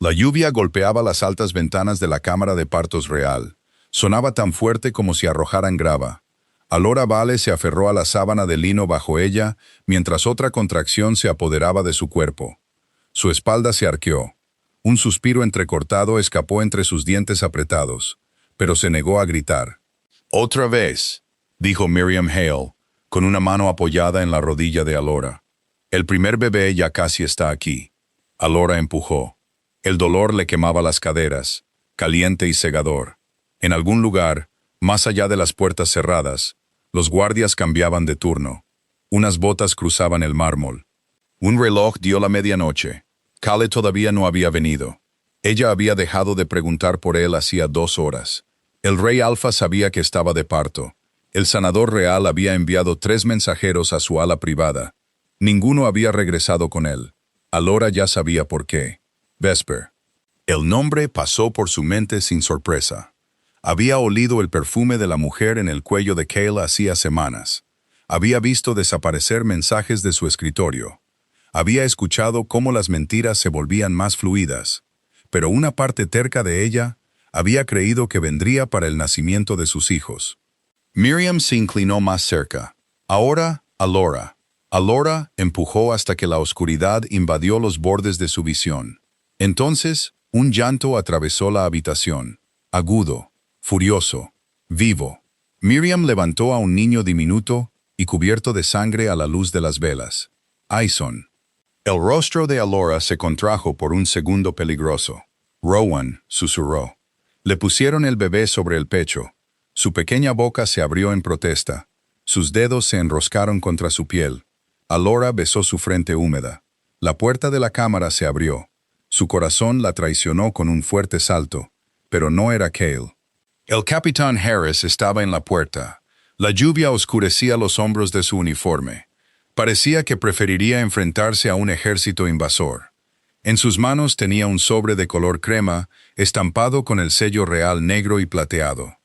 La lluvia golpeaba las altas ventanas de la cámara de partos real. Sonaba tan fuerte como si arrojaran grava. Alora Vale se aferró a la sábana de lino bajo ella, mientras otra contracción se apoderaba de su cuerpo. Su espalda se arqueó. Un suspiro entrecortado escapó entre sus dientes apretados, pero se negó a gritar. «Otra vez», dijo Miriam Hale, con una mano apoyada en la rodilla de Alora. «El primer bebé ya casi está aquí». Alora empujó. El dolor le quemaba las caderas, caliente y cegador. En algún lugar, más allá de las puertas cerradas, los guardias cambiaban de turno. Unas botas cruzaban el mármol. Un reloj dio la medianoche. Kale todavía no había venido. Ella había dejado de preguntar por él hacía 2 horas. El rey Alfa sabía que estaba de parto. El sanador real había enviado 3 mensajeros a su ala privada. Ninguno había regresado con él. Alora ya sabía por qué. Vesper. El nombre pasó por su mente sin sorpresa. Había olido el perfume de la mujer en el cuello de Kale hacía semanas. Había visto desaparecer mensajes de su escritorio. Había escuchado cómo las mentiras se volvían más fluidas. Pero una parte terca de ella había creído que vendría para el nacimiento de sus hijos. Miriam se inclinó más cerca. Ahora, Alora. Alora empujó hasta que la oscuridad invadió los bordes de su visión. Entonces, un llanto atravesó la habitación. Agudo, furioso, vivo. Miriam levantó a un niño diminuto y cubierto de sangre a la luz de las velas. Aison. El rostro de Alora se contrajo por un segundo peligroso. Rowan susurró. Le pusieron el bebé sobre el pecho. Su pequeña boca se abrió en protesta. Sus dedos se enroscaron contra su piel. Alora besó su frente húmeda. La puerta de la cámara se abrió. Su corazón la traicionó con un fuerte salto, pero no era Kale. El capitán Harris estaba en la puerta. La lluvia oscurecía los hombros de su uniforme. Parecía que preferiría enfrentarse a un ejército invasor. En sus manos tenía un sobre de color crema, estampado con el sello real negro y plateado.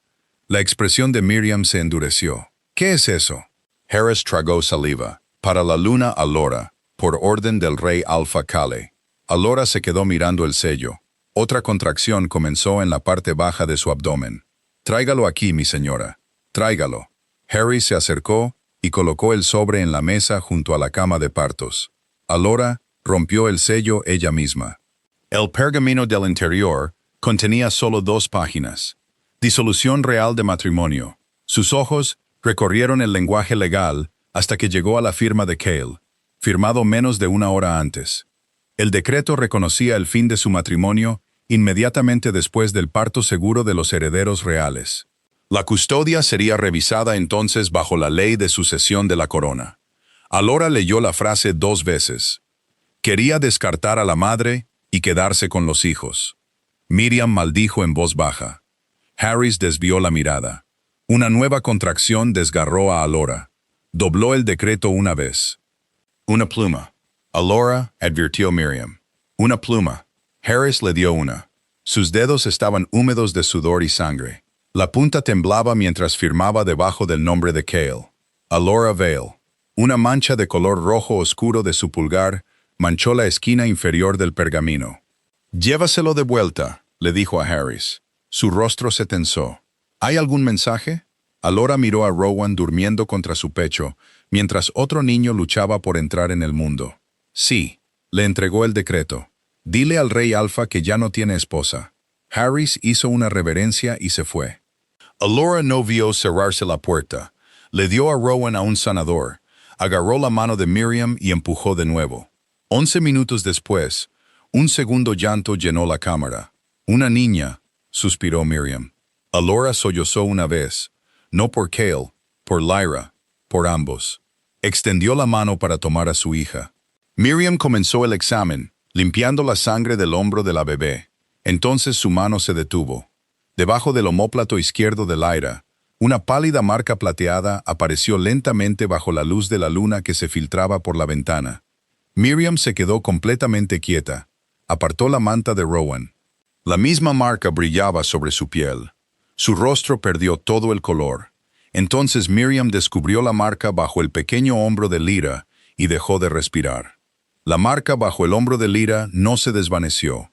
La expresión de Miriam se endureció. «¿Qué es eso?» Harris tragó saliva. «Para la luna Alora, por orden del rey Alfa Kale». Alora se quedó mirando el sello. Otra contracción comenzó en la parte baja de su abdomen. «Tráigalo aquí, mi señora. Tráigalo». Harry se acercó y colocó el sobre en la mesa junto a la cama de partos. Alora rompió el sello ella misma. El pergamino del interior contenía solo 2 páginas. Disolución real de matrimonio. Sus ojos recorrieron el lenguaje legal hasta que llegó a la firma de Kale, firmado menos de 1 hora antes. El decreto reconocía el fin de su matrimonio inmediatamente después del parto seguro de los herederos reales. La custodia sería revisada entonces bajo la ley de sucesión de la corona. Alora leyó la frase 2 veces. Quería descartar a la madre y quedarse con los hijos. Miriam maldijo en voz baja. Harris desvió la mirada. Una nueva contracción desgarró a Alora. Dobló el decreto una vez. «Una pluma». «Alora», advirtió Miriam. «Una pluma». Harris le dio una. Sus dedos estaban húmedos de sudor y sangre. La punta temblaba mientras firmaba debajo del nombre de Kale. Alora Vale. Una mancha de color rojo oscuro de su pulgar manchó la esquina inferior del pergamino. «Llévaselo de vuelta», le dijo a Harris. Su rostro se tensó. «¿Hay algún mensaje?» Alora miró a Rowan durmiendo contra su pecho, mientras otro niño luchaba por entrar en el mundo. «Sí», le entregó el decreto. «Dile al rey Alfa que ya no tiene esposa». Harris hizo una reverencia y se fue. Alora no vio cerrarse la puerta. Le dio a Rowan a un sanador. Agarró la mano de Miriam y empujó de nuevo. 11 minutos después, un segundo llanto llenó la cámara. «Una niña», suspiró Miriam. Alora sollozó una vez. No por Kale, por Lyra, por ambos. Extendió la mano para tomar a su hija. Miriam comenzó el examen, limpiando la sangre del hombro de la bebé. Entonces su mano se detuvo. Debajo del omóplato izquierdo de Lyra, una pálida marca plateada apareció lentamente bajo la luz de la luna que se filtraba por la ventana. Miriam se quedó completamente quieta. Apartó la manta de Rowan. La misma marca brillaba sobre su piel. Su rostro perdió todo el color. Entonces Miriam descubrió la marca bajo el pequeño hombro de Lyra y dejó de respirar. La marca bajo el hombro de Lyra no se desvaneció.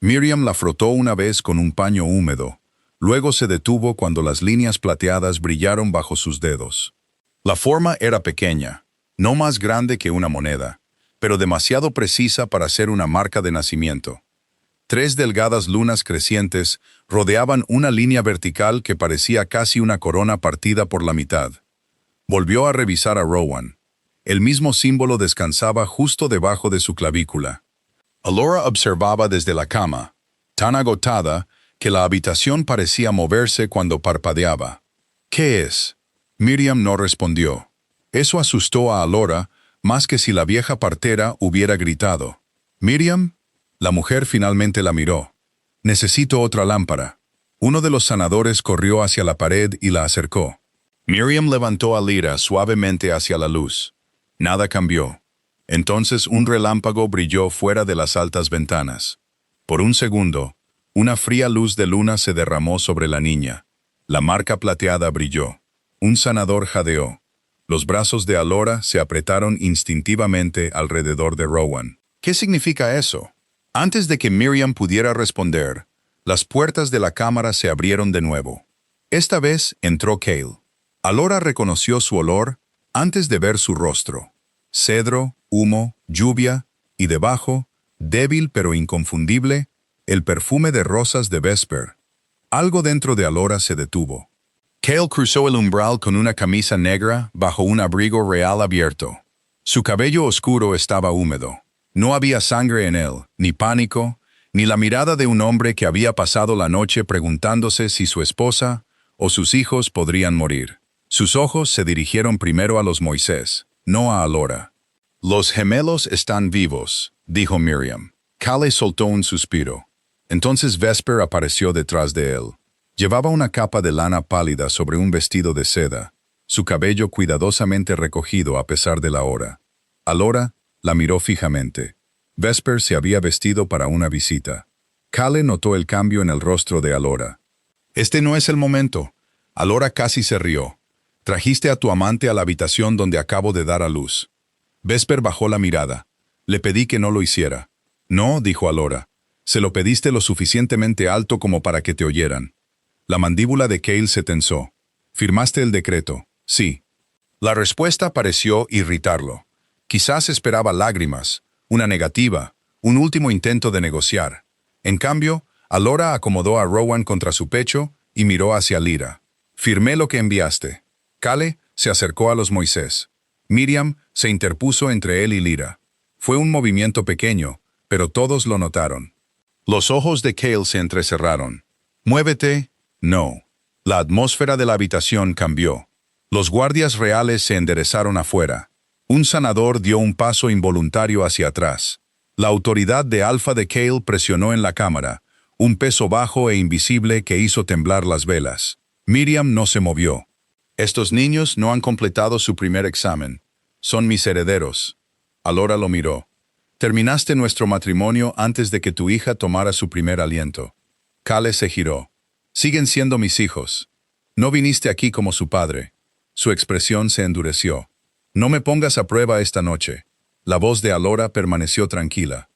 Miriam la frotó una vez con un paño húmedo. Luego se detuvo cuando las líneas plateadas brillaron bajo sus dedos. La forma era pequeña, no más grande que una moneda, pero demasiado precisa para ser una marca de nacimiento. 3 delgadas lunas crecientes rodeaban una línea vertical que parecía casi una corona partida por la mitad. Volvió a revisar a Rowan. El mismo símbolo descansaba justo debajo de su clavícula. Alora observaba desde la cama, tan agotada que la habitación parecía moverse cuando parpadeaba. ¿Qué es? Miriam no respondió. Eso asustó a Alora más que si la vieja partera hubiera gritado. «¿Miriam?» La mujer finalmente la miró. «Necesito otra lámpara». Uno de los sanadores corrió hacia la pared y la acercó. Miriam levantó a Lyra suavemente hacia la luz. Nada cambió. Entonces un relámpago brilló fuera de las altas ventanas. Por un segundo, una fría luz de luna se derramó sobre la niña. La marca plateada brilló. Un sanador jadeó. Los brazos de Alora se apretaron instintivamente alrededor de Rowan. ¿Qué significa eso? Antes de que Miriam pudiera responder, las puertas de la cámara se abrieron de nuevo. Esta vez entró Cale. Alora reconoció su olor antes de ver su rostro. Cedro, humo, lluvia, y debajo, débil pero inconfundible, el perfume de rosas de Vesper. Algo dentro de Alora se detuvo. Cale cruzó el umbral con una camisa negra bajo un abrigo real abierto. Su cabello oscuro estaba húmedo. No había sangre en él, ni pánico, ni la mirada de un hombre que había pasado la noche preguntándose si su esposa o sus hijos podrían morir. Sus ojos se dirigieron primero a los Moisés, no a Alora. «Los gemelos están vivos», dijo Miriam. Cale soltó un suspiro. Entonces Vesper apareció detrás de él. Llevaba una capa de lana pálida sobre un vestido de seda, su cabello cuidadosamente recogido a pesar de la hora. Alora la miró fijamente. Vesper se había vestido para una visita. Cale notó el cambio en el rostro de Alora. «Este no es el momento». Alora casi se rió. «Trajiste a tu amante a la habitación donde acabo de dar a luz». Vesper bajó la mirada. «Le pedí que no lo hiciera». «No», dijo Alora. «Se lo pediste lo suficientemente alto como para que te oyeran». La mandíbula de Cale se tensó. «¿Firmaste el decreto?» «Sí». La respuesta pareció irritarlo. Quizás esperaba lágrimas, una negativa, un último intento de negociar. En cambio, Alora acomodó a Rowan contra su pecho y miró hacia Lyra. «Firmé lo que enviaste». Cale se acercó a los Moisés. Miriam se interpuso entre él y Lyra. Fue un movimiento pequeño, pero todos lo notaron. Los ojos de Cale se entrecerraron. «Muévete». «No». La atmósfera de la habitación cambió. Los guardias reales se enderezaron afuera. Un sanador dio un paso involuntario hacia atrás. La autoridad de Alfa de Cale presionó en la cámara, un peso bajo e invisible que hizo temblar las velas. Miriam no se movió. «Estos niños no han completado su primer examen. Son mis herederos». Alora lo miró. «Terminaste nuestro matrimonio antes de que tu hija tomara su primer aliento». Cale se giró. «Siguen siendo mis hijos. No viniste aquí como su padre». Su expresión se endureció. «No me pongas a prueba esta noche». La voz de Alora permaneció tranquila.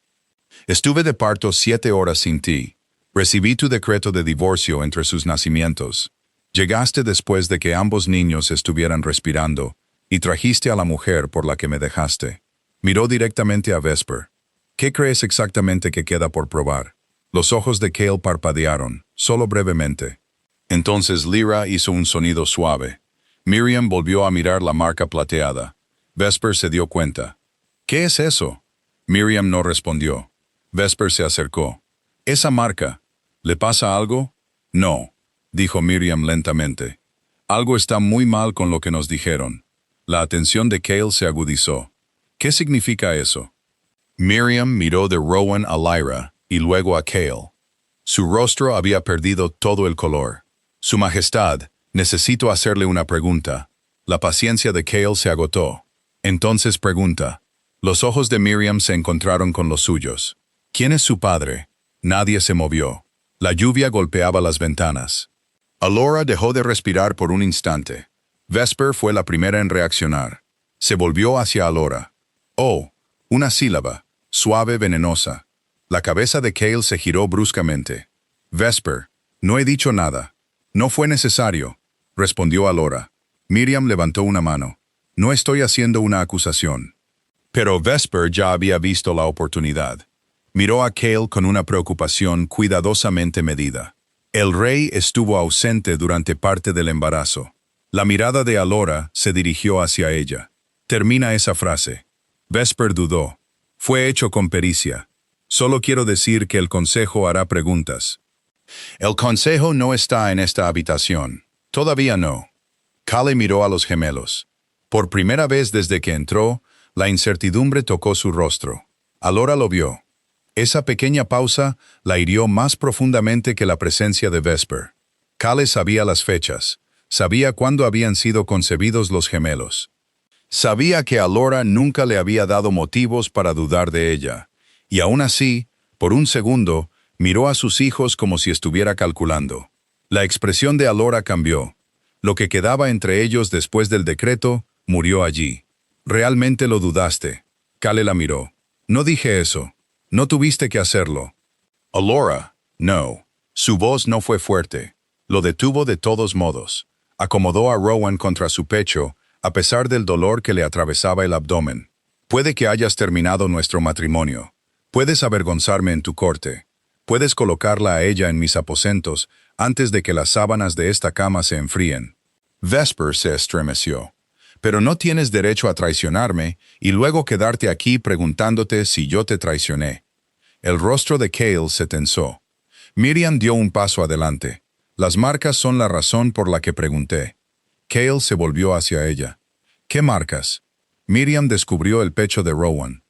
«Estuve de parto 7 horas sin ti. Recibí tu decreto de divorcio entre sus nacimientos. Llegaste después de que ambos niños estuvieran respirando, y trajiste a la mujer por la que me dejaste». Miró directamente a Vesper. «¿Qué crees exactamente que queda por probar?» Los ojos de Cale parpadearon, solo brevemente. Entonces Lyra hizo un sonido suave. Miriam volvió a mirar la marca plateada. Vesper se dio cuenta. «¿Qué es eso?» Miriam no respondió. Vesper se acercó. «Esa marca. ¿Le pasa algo?» «No», dijo Miriam lentamente. «Algo está muy mal con lo que nos dijeron». La atención de Cale se agudizó. «¿Qué significa eso?» Miriam miró de Rowan a Lyra y luego a Cale. Su rostro había perdido todo el color. «Su Majestad, necesito hacerle una pregunta». La paciencia de Cale se agotó. Entonces pregunta. Los ojos de Miriam se encontraron con los suyos. «¿Quién es su padre?» Nadie se movió. La lluvia golpeaba las ventanas. Alora dejó de respirar por un instante. Vesper fue la primera en reaccionar. Se volvió hacia Alora. «Oh», una sílaba, suave, venenosa. La cabeza de Cale se giró bruscamente. Vesper, no he dicho nada. No fue necesario, respondió Alora. Miriam levantó una mano. No estoy haciendo una acusación. Pero Vesper ya había visto la oportunidad. Miró a Cale con una preocupación cuidadosamente medida. El rey estuvo ausente durante parte del embarazo. La mirada de Alora se dirigió hacia ella. Termina esa frase. Vesper dudó. Fue hecho con pericia. Solo quiero decir que el consejo hará preguntas. El consejo no está en esta habitación. Todavía no. Cale miró a los gemelos. Por primera vez desde que entró, la incertidumbre tocó su rostro. Alora lo vio. Esa pequeña pausa la hirió más profundamente que la presencia de Vesper. Cale sabía las fechas. Sabía cuándo habían sido concebidos los gemelos. Sabía que Alora nunca le había dado motivos para dudar de ella. Y aún así, por un segundo, miró a sus hijos como si estuviera calculando. La expresión de Alora cambió. Lo que quedaba entre ellos después del decreto murió allí. «Realmente lo dudaste». Cale la miró. «No dije eso. No tuviste que hacerlo». «Alora, no». Su voz no fue fuerte. Lo detuvo de todos modos. Acomodó a Rowan contra su pecho, a pesar del dolor que le atravesaba el abdomen. «Puede que hayas terminado nuestro matrimonio. Puedes avergonzarme en tu corte. Puedes colocarla a ella en mis aposentos antes de que las sábanas de esta cama se enfríen». Vesper se estremeció. «Pero no tienes derecho a traicionarme y luego quedarte aquí preguntándote si yo te traicioné». El rostro de Cale se tensó. Miriam dio un paso adelante. «Las marcas son la razón por la que pregunté». Cale se volvió hacia ella. «¿Qué marcas?» Miriam descubrió el pecho de Rowan.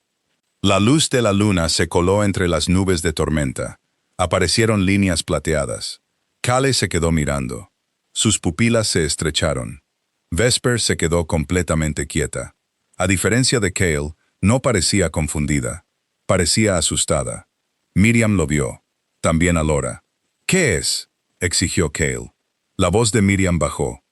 La luz de la luna se coló entre las nubes de tormenta. Aparecieron líneas plateadas. Cale se quedó mirando. Sus pupilas se estrecharon. Vesper se quedó completamente quieta. A diferencia de Cale, no parecía confundida. Parecía asustada. Miriam lo vio. También Alora. «¿Qué es?», exigió Cale. La voz de Miriam bajó.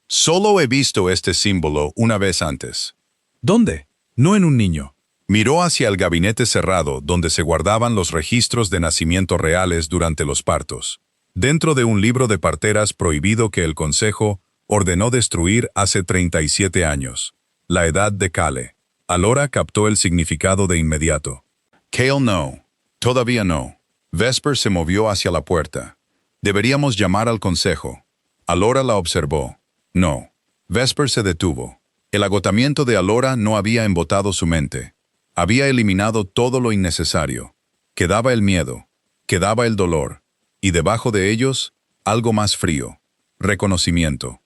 «Solo he visto este símbolo una vez antes». «¿Dónde?» «No en un niño». Miró hacia el gabinete cerrado donde se guardaban los registros de nacimiento reales durante los partos. Dentro de un libro de parteras prohibido que el Consejo ordenó destruir hace 37 años. La edad de Cale. Alora captó el significado de inmediato. «Cale no. Todavía no». Vesper se movió hacia la puerta. «Deberíamos llamar al Consejo». Alora la observó. «No». Vesper se detuvo. El agotamiento de Alora no había embotado su mente. Había eliminado todo lo innecesario. Quedaba el miedo. Quedaba el dolor. Y debajo de ellos, algo más frío. Reconocimiento.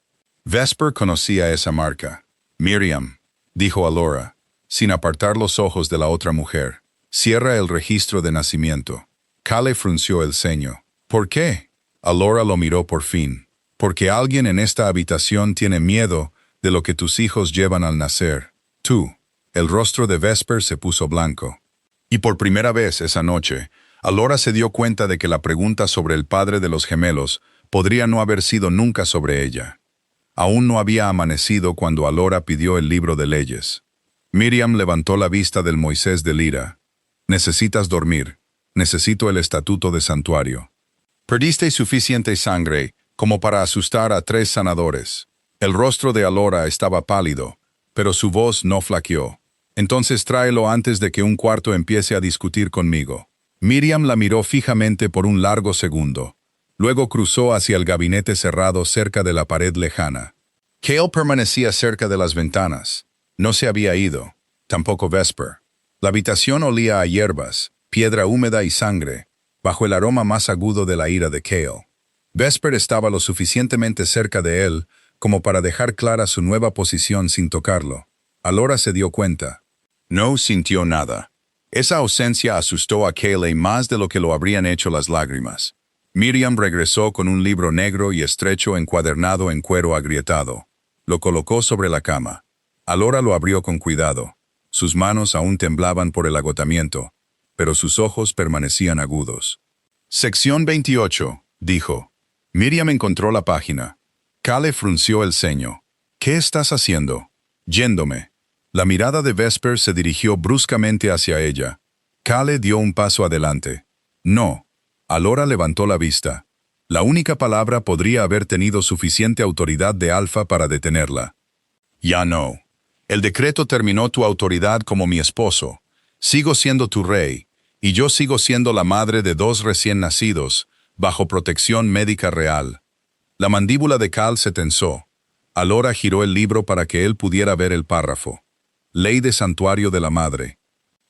Vesper conocía esa marca. «Miriam», dijo Alora, sin apartar los ojos de la otra mujer. «Cierra el registro de nacimiento». Cale frunció el ceño. «¿Por qué?». Alora lo miró por fin. «Porque alguien en esta habitación tiene miedo de lo que tus hijos llevan al nacer. Tú». El rostro de Vesper se puso blanco. Y por primera vez esa noche, Alora se dio cuenta de que la pregunta sobre el padre de los gemelos podría no haber sido nunca sobre ella. Aún no había amanecido cuando Alora pidió el libro de leyes. Miriam levantó la vista del Moisés de Lira. «Necesitas dormir. Necesito el estatuto de santuario. Perdiste suficiente sangre como para asustar a 3 sanadores». El rostro de Alora estaba pálido, pero su voz no flaqueó. «Entonces tráelo antes de que un cuarto empiece a discutir conmigo». Miriam la miró fijamente por un largo segundo. Luego cruzó hacia el gabinete cerrado cerca de la pared lejana. Cale permanecía cerca de las ventanas. No se había ido. Tampoco Vesper. La habitación olía a hierbas, piedra húmeda y sangre, bajo el aroma más agudo de la ira de Cale. Vesper estaba lo suficientemente cerca de él como para dejar clara su nueva posición sin tocarlo. Alora se dio cuenta. No sintió nada. Esa ausencia asustó a Cale más de lo que lo habrían hecho las lágrimas. Miriam regresó con un libro negro y estrecho encuadernado en cuero agrietado. Lo colocó sobre la cama. Alora lo abrió con cuidado. Sus manos aún temblaban por el agotamiento, pero sus ojos permanecían agudos. «Sección 28», dijo. Miriam encontró la página. Cale frunció el ceño. «¿Qué estás haciendo?» «Yéndome». La mirada de Vesper se dirigió bruscamente hacia ella. Kale dio un paso adelante. No. Alora levantó la vista. La única palabra podría haber tenido suficiente autoridad de Alfa para detenerla. Ya no. El decreto terminó tu autoridad como mi esposo. Sigo siendo tu rey, y yo sigo siendo la madre de 2 recién nacidos, bajo protección médica real. La mandíbula de Cal se tensó. Alora giró el libro para que él pudiera ver el párrafo. Ley de santuario de la madre.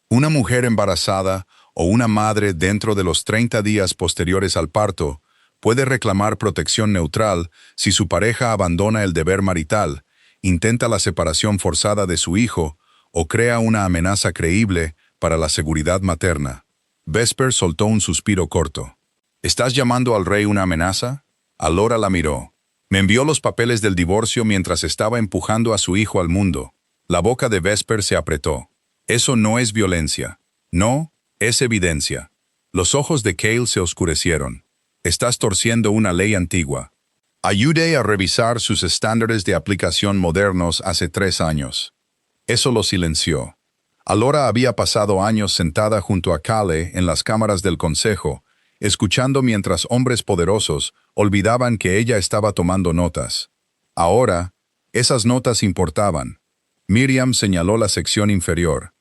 Una mujer embarazada o una madre dentro de los 30 días posteriores al parto puede reclamar protección neutral si su pareja abandona el deber marital, intenta la separación forzada de su hijo o crea una amenaza creíble para la seguridad materna. Vesper soltó un suspiro corto. ¿Estás llamando al rey una amenaza? Alora la miró. Me envió los papeles del divorcio mientras estaba empujando a su hijo al mundo. La boca de Vesper se apretó. Eso no es violencia. No, es evidencia. Los ojos de Cale se oscurecieron. Estás torciendo una ley antigua. Ayudé a revisar sus estándares de aplicación modernos hace 3 años. Eso lo silenció. Alora había pasado años sentada junto a Kale en las cámaras del consejo, escuchando mientras hombres poderosos olvidaban que ella estaba tomando notas. Ahora, esas notas importaban. Miriam señaló la sección inferior.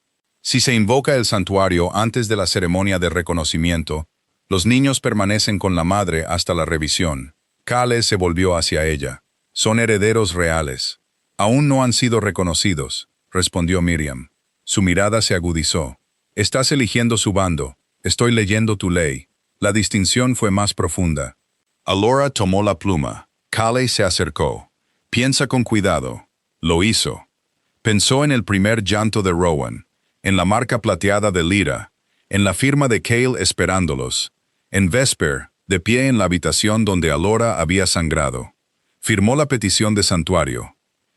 Si se invoca el santuario antes de la ceremonia de reconocimiento, los niños permanecen con la madre hasta la revisión. Kale se volvió hacia ella. Son herederos reales. Aún no han sido reconocidos, respondió Miriam. Su mirada se agudizó. Estás eligiendo su bando. Estoy leyendo tu ley. La distinción fue más profunda. Alora tomó la pluma. Kale se acercó. Piensa con cuidado. Lo hizo. Pensó en el primer llanto de Rowan, en la marca plateada de Lyra, en la firma de Cale esperándolos, en Vesper, de pie en la habitación donde Alora había sangrado. Firmó la petición de santuario.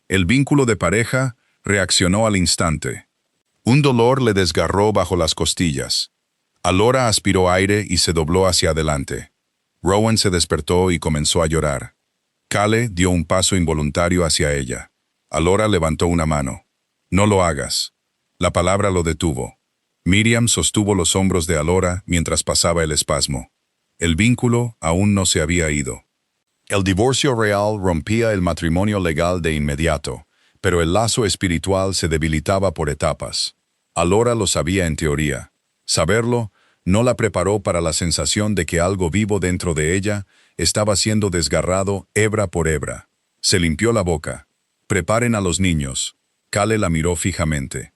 El vínculo de pareja reaccionó al instante. Un dolor le desgarró bajo las costillas. Alora aspiró aire y se dobló hacia adelante. Rowan se despertó y comenzó a llorar. Kale dio un paso involuntario hacia ella. Alora levantó una mano. No lo hagas. La palabra lo detuvo. Miriam sostuvo los hombros de Alora mientras pasaba el espasmo. El vínculo aún no se había ido. El divorcio real rompía el matrimonio legal de inmediato, pero el lazo espiritual se debilitaba por etapas. Alora lo sabía en teoría. Saberlo no la preparó para la sensación de que algo vivo dentro de ella estaba siendo desgarrado hebra por hebra. Se limpió la boca. Preparen a los niños. Kale la miró fijamente.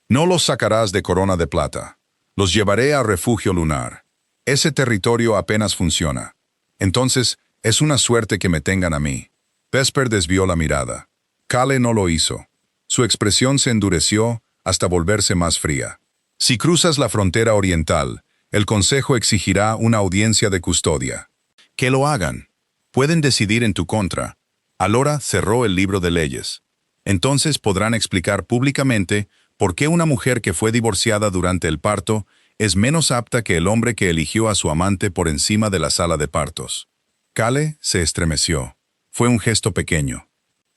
No los sacarás de Corona de Plata. Los llevaré a Refugio Lunar. Ese territorio apenas funciona. Entonces, es una suerte que me tengan a mí. Vesper desvió la mirada. Kale no lo hizo. Su expresión se endureció hasta volverse más fría. Si cruzas la frontera oriental, el Consejo exigirá una audiencia de custodia. Que lo hagan. Pueden decidir en tu contra. Alora cerró el libro de leyes. Entonces podrán explicar públicamente por qué una mujer que fue divorciada durante el parto es menos apta que el hombre que eligió a su amante por encima de la sala de partos. Kale se estremeció. Fue un gesto pequeño.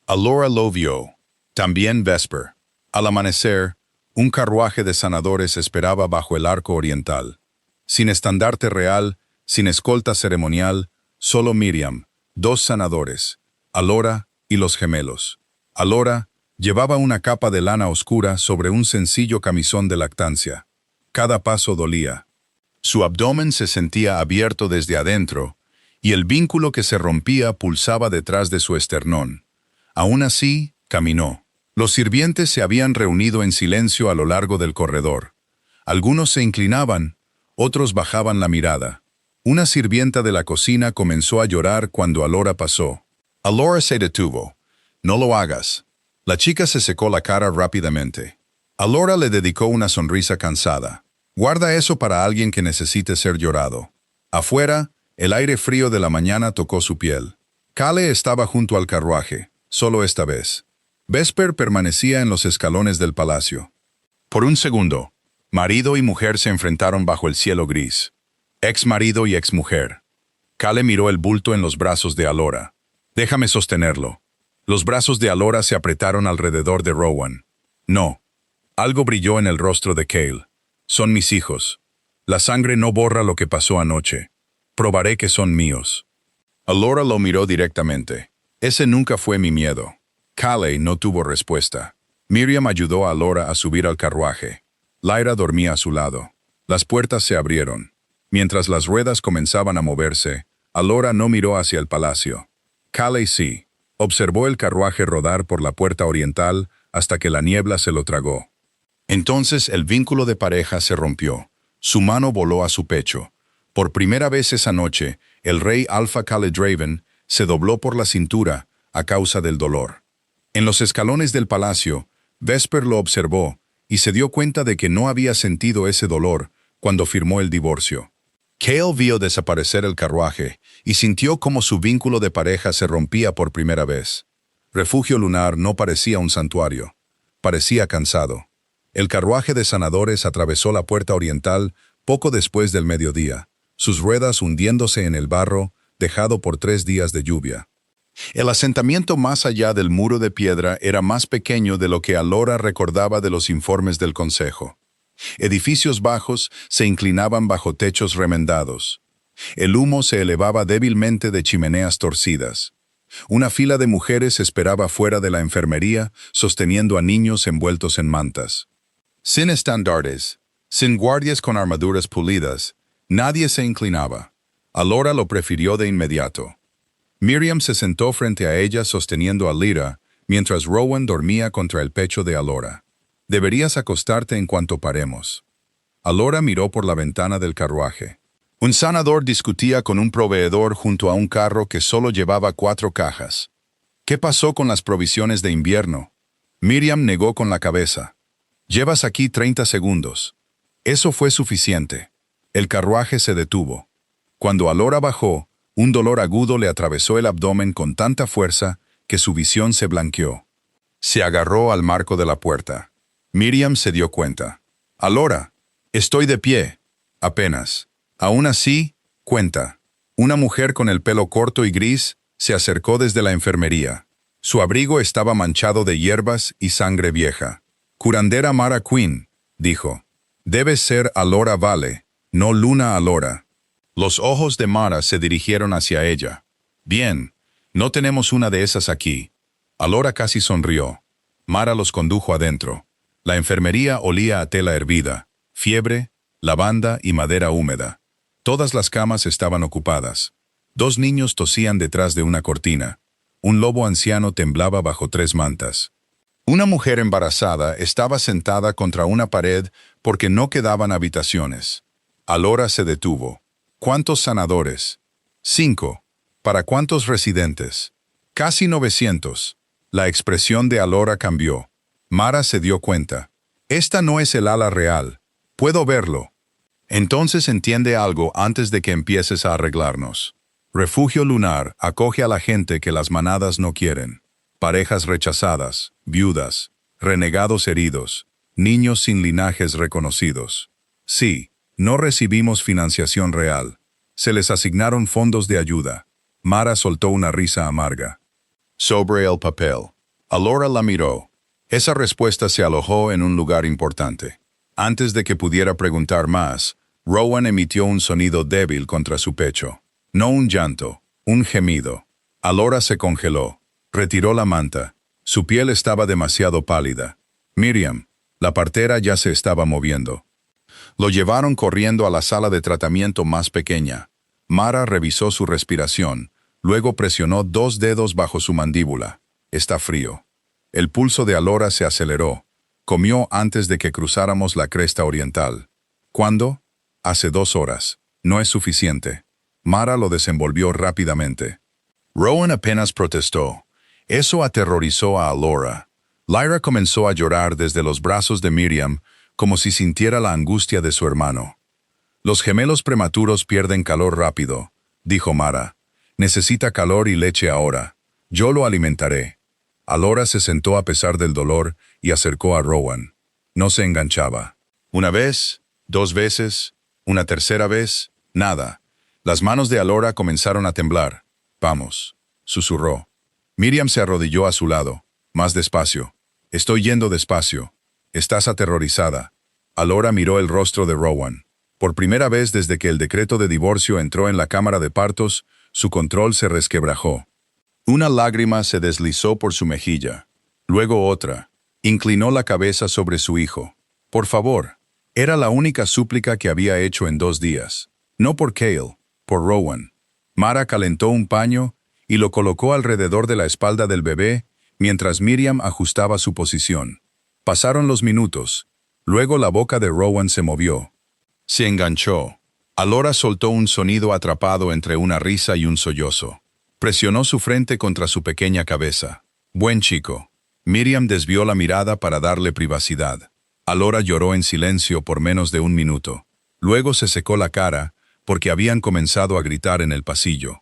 Alora lo vio. También Vesper. Al amanecer, un carruaje de sanadores esperaba bajo el arco oriental. Sin estandarte real, sin escolta ceremonial, solo Miriam, 2 sanadores, Alora y los gemelos. Alora llevaba una capa de lana oscura sobre un sencillo camisón de lactancia. Cada paso dolía. Su abdomen se sentía abierto desde adentro, y el vínculo que se rompía pulsaba detrás de su esternón. Aún así, caminó. Los sirvientes se habían reunido en silencio a lo largo del corredor. Algunos se inclinaban, otros bajaban la mirada. Una sirvienta de la cocina comenzó a llorar cuando Alora pasó. Alora se detuvo. No lo hagas. La chica se secó la cara rápidamente. Alora le dedicó una sonrisa cansada. Guarda eso para alguien que necesite ser llorado. Afuera, el aire frío de la mañana tocó su piel. Kale estaba junto al carruaje, solo esta vez. Vesper permanecía en los escalones del palacio. Por un segundo, marido y mujer se enfrentaron bajo el cielo gris. Ex marido y ex mujer. Kale miró el bulto en los brazos de Alora. Déjame sostenerlo. Los brazos de Alora se apretaron alrededor de Rowan. No. Algo brilló en el rostro de Cale. Son mis hijos. La sangre no borra lo que pasó anoche. Probaré que son míos. Alora lo miró directamente. Ese nunca fue mi miedo. Calais no tuvo respuesta. Miriam ayudó a Alora a subir al carruaje. Lyra dormía a su lado. Las puertas se abrieron. Mientras las ruedas comenzaban a moverse, Alora no miró hacia el palacio. Calais sí. Observó el carruaje rodar por la puerta oriental hasta que la niebla se lo tragó. Entonces el vínculo de pareja se rompió. Su mano voló a su pecho. Por primera vez esa noche, el rey Alpha Caledraven se dobló por la cintura a causa del dolor. En los escalones del palacio, Vesper lo observó y se dio cuenta de que no había sentido ese dolor cuando firmó el divorcio. Cale vio desaparecer el carruaje y sintió como su vínculo de pareja se rompía por primera vez. Refugio Lunar no parecía un santuario. Parecía cansado. El carruaje de sanadores atravesó la puerta oriental poco después del mediodía, sus ruedas hundiéndose en el barro dejado por 3 días de lluvia. El asentamiento más allá del muro de piedra era más pequeño de lo que Alora recordaba de los informes del consejo. Edificios bajos se inclinaban bajo techos remendados. El humo se elevaba débilmente de chimeneas torcidas. Una fila de mujeres esperaba fuera de la enfermería, sosteniendo a niños envueltos en mantas. Sin estandartes, sin guardias con armaduras pulidas, nadie se inclinaba. Alora lo prefirió de inmediato. Miriam se sentó frente a ella sosteniendo a Lyra, mientras Rowan dormía contra el pecho de Alora. Deberías acostarte en cuanto paremos. Alora miró por la ventana del carruaje. Un sanador discutía con un proveedor junto a un carro que solo llevaba 4 cajas. ¿Qué pasó con las provisiones de invierno? Miriam negó con la cabeza. Llevas aquí 30 segundos. Eso fue suficiente. El carruaje se detuvo. Cuando Alora bajó, un dolor agudo le atravesó el abdomen con tanta fuerza que su visión se blanqueó. Se agarró al marco de la puerta. Miriam se dio cuenta. Alora, estoy de pie. Apenas. Aún así, cuenta. Una mujer con el pelo corto y gris se acercó desde la enfermería. Su abrigo estaba manchado de hierbas y sangre vieja. Curandera Mara Quinn, dijo. Debes ser Alora Vale, no Luna Alora. Los ojos de Mara se dirigieron hacia ella. Bien, no tenemos una de esas aquí. Alora casi sonrió. Mara los condujo adentro. La enfermería olía a tela hervida, fiebre, lavanda y madera húmeda. Todas las camas estaban ocupadas. 2 niños tosían detrás de una cortina. Un lobo anciano temblaba bajo 3 mantas. Una mujer embarazada estaba sentada contra una pared porque no quedaban habitaciones. Alora se detuvo. ¿Cuántos sanadores? 5. ¿Para cuántos residentes? Casi 900. La expresión de Alora cambió. Mara se dio cuenta. Esta no es el ala real. Puedo verlo. Entonces entiende algo antes de que empieces a arreglarnos. Refugio Lunar acoge a la gente que las manadas no quieren. Parejas rechazadas, viudas, renegados heridos, niños sin linajes reconocidos. Sí, no recibimos financiación real. Se les asignaron fondos de ayuda. Mara soltó una risa amarga. Sobre el papel. Alora la miró. Esa respuesta se alojó en un lugar importante. Antes de que pudiera preguntar más, Rowan emitió un sonido débil contra su pecho. No un llanto, un gemido. Alora se congeló. Retiró la manta. Su piel estaba demasiado pálida. Miriam, la partera ya se estaba moviendo. Lo llevaron corriendo a la sala de tratamiento más pequeña. Mara revisó su respiración, luego presionó 2 dedos bajo su mandíbula. Está frío. El pulso de Alora se aceleró. Comió antes de que cruzáramos la cresta oriental. ¿Cuándo? Hace 2 horas. No es suficiente. Mara lo desenvolvió rápidamente. Rowan apenas protestó. Eso aterrorizó a Alora. Lyra comenzó a llorar desde los brazos de Miriam, como si sintiera la angustia de su hermano. Los gemelos prematuros pierden calor rápido, dijo Mara. Necesita calor y leche ahora. Yo lo alimentaré. Alora se sentó a pesar del dolor y acercó a Rowan. No se enganchaba. 1 vez, 2 veces, una tercera vez, nada. Las manos de Alora comenzaron a temblar. Vamos, susurró. Miriam se arrodilló a su lado. Más despacio. Estoy yendo despacio. Estás aterrorizada. Alora miró el rostro de Rowan. Por primera vez desde que el decreto de divorcio entró en la cámara de partos, su control se resquebrajó. Una lágrima se deslizó por su mejilla. Luego otra. Inclinó la cabeza sobre su hijo. Por favor. Era la única súplica que había hecho en 2 días. No por Cale, por Rowan. Mara calentó un paño y lo colocó alrededor de la espalda del bebé mientras Miriam ajustaba su posición. Pasaron los minutos. Luego la boca de Rowan se movió. Se enganchó. Alora soltó un sonido atrapado entre una risa y un sollozo. Presionó su frente contra su pequeña cabeza. Buen chico. Miriam desvió la mirada para darle privacidad. Alora lloró en silencio por menos de 1 minuto. Luego se secó la cara, porque habían comenzado a gritar en el pasillo.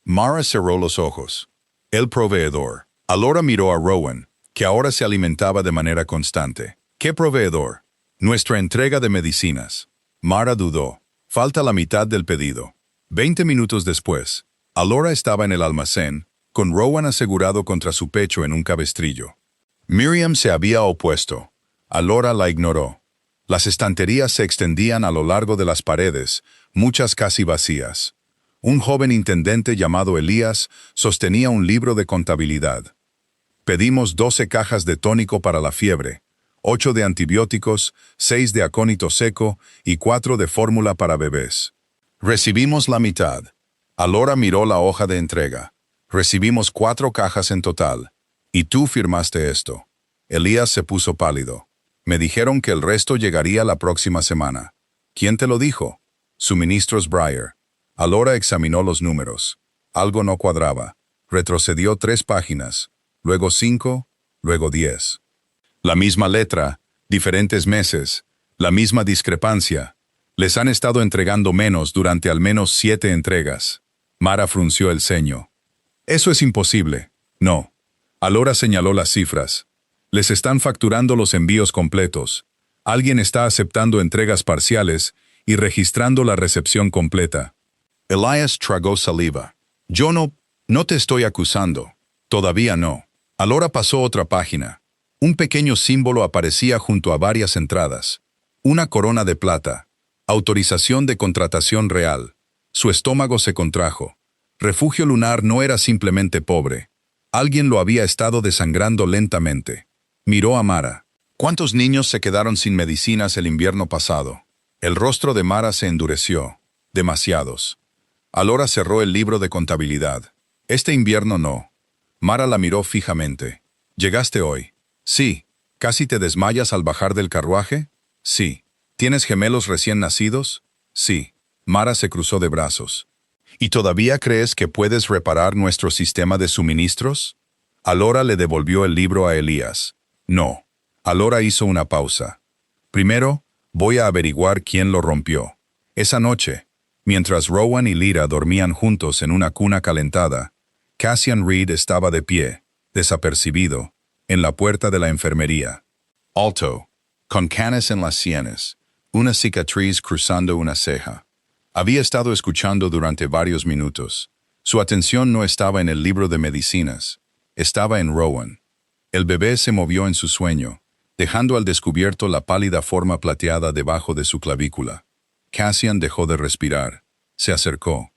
Mara cerró los ojos. El proveedor. Alora miró a Rowan, que ahora se alimentaba de manera constante. ¿Qué proveedor? Nuestra entrega de medicinas. Mara dudó. Falta la mitad del pedido. 20 minutos después, Alora estaba en el almacén, con Rowan asegurado contra su pecho en un cabestrillo. Miriam se había opuesto. Alora la ignoró. Las estanterías se extendían a lo largo de las paredes, muchas casi vacías. Un joven intendente llamado Elías sostenía un libro de contabilidad. Pedimos 12 cajas de tónico para la fiebre, 8 de antibióticos, 6 de acónito seco y 4 de fórmula para bebés. Recibimos la mitad. Alora miró la hoja de entrega. Recibimos 4 cajas en total. Y tú firmaste esto. Elías se puso pálido. Me dijeron que el resto llegaría la próxima semana. ¿Quién te lo dijo? Suministros Breyer. Alora examinó los números. Algo no cuadraba. Retrocedió 3 páginas, luego 5, luego 10. La misma letra, diferentes meses, la misma discrepancia. Les han estado entregando menos durante al menos 7 entregas. Mara frunció el ceño. Eso es imposible. No. Alora señaló las cifras. Les están facturando los envíos completos. Alguien está aceptando entregas parciales y registrando la recepción completa. Elias tragó saliva. Yo no te estoy acusando. Todavía no. Alora pasó otra página. Un pequeño símbolo aparecía junto a varias entradas. Una corona de plata. Autorización de contratación real. Su estómago se contrajo. Refugio Lunar no era simplemente pobre. Alguien lo había estado desangrando lentamente. Miró a Mara. ¿Cuántos niños se quedaron sin medicinas el invierno pasado? El rostro de Mara se endureció. Demasiados. Alora cerró el libro de contabilidad. Este invierno no. Mara la miró fijamente. ¿Llegaste hoy? Sí. ¿Casi te desmayas al bajar del carruaje? Sí. ¿Tienes gemelos recién nacidos? Sí. Mara se cruzó de brazos. ¿Y todavía crees que puedes reparar nuestro sistema de suministros? Alora le devolvió el libro a Elías. No. Alora hizo una pausa. Primero, voy a averiguar quién lo rompió. Esa noche, mientras Rowan y Lyra dormían juntos en una cuna calentada, Cassian Reed estaba de pie, desapercibido, en la puerta de la enfermería. Alto, con canas en las sienes, una cicatriz cruzando una ceja. Había estado escuchando durante varios minutos. Su atención no estaba en el libro de medicinas, estaba en Rowan. El bebé se movió en su sueño, dejando al descubierto la pálida forma plateada debajo de su clavícula. Cassian dejó de respirar. Se acercó.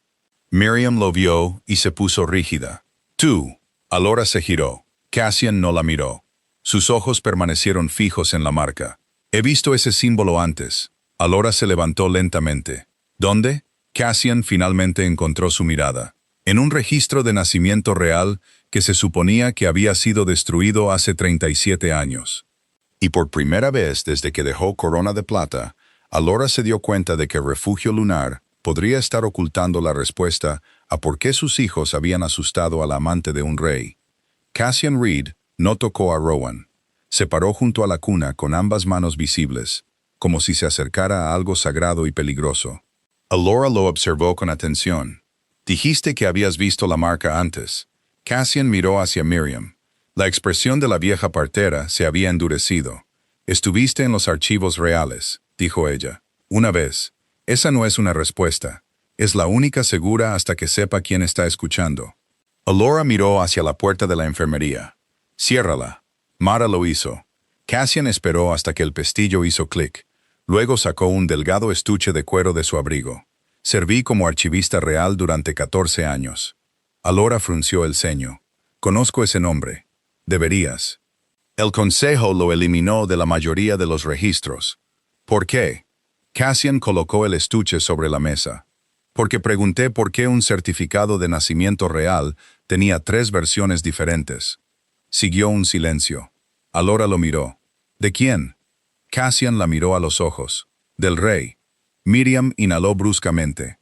Miriam lo vio y se puso rígida. Tú. Alora se giró. Cassian no la miró. Sus ojos permanecieron fijos en la marca. He visto ese símbolo antes. Alora se levantó lentamente. ¿Dónde? Cassian finalmente encontró su mirada. En un registro de nacimiento real que se suponía que había sido destruido hace 37 años. Y por primera vez desde que dejó Corona de Plata, Alora se dio cuenta de que Refugio Lunar podría estar ocultando la respuesta a por qué sus hijos habían asustado al amante de un rey. Cassian Reed no tocó a Rowan. Se paró junto a la cuna con ambas manos visibles, como si se acercara a algo sagrado y peligroso. Alora lo observó con atención. Dijiste que habías visto la marca antes. Cassian miró hacia Miriam. La expresión de la vieja partera se había endurecido. Estuviste en los archivos reales, dijo ella. Una vez. Esa no es una respuesta. Es la única segura hasta que sepa quién está escuchando. Alora miró hacia la puerta de la enfermería. Ciérrala. Mara lo hizo. Cassian esperó hasta que el pestillo hizo clic. Luego sacó un delgado estuche de cuero de su abrigo. Serví como archivista real durante 14 años. Alora frunció el ceño. Conozco ese nombre. Deberías. El consejo lo eliminó de la mayoría de los registros. ¿Por qué? Cassian colocó el estuche sobre la mesa. Porque pregunté por qué un certificado de nacimiento real tenía 3 versiones diferentes. Siguió un silencio. Alora lo miró. ¿De quién? Cassian la miró a los ojos. Del rey. Miriam inhaló bruscamente.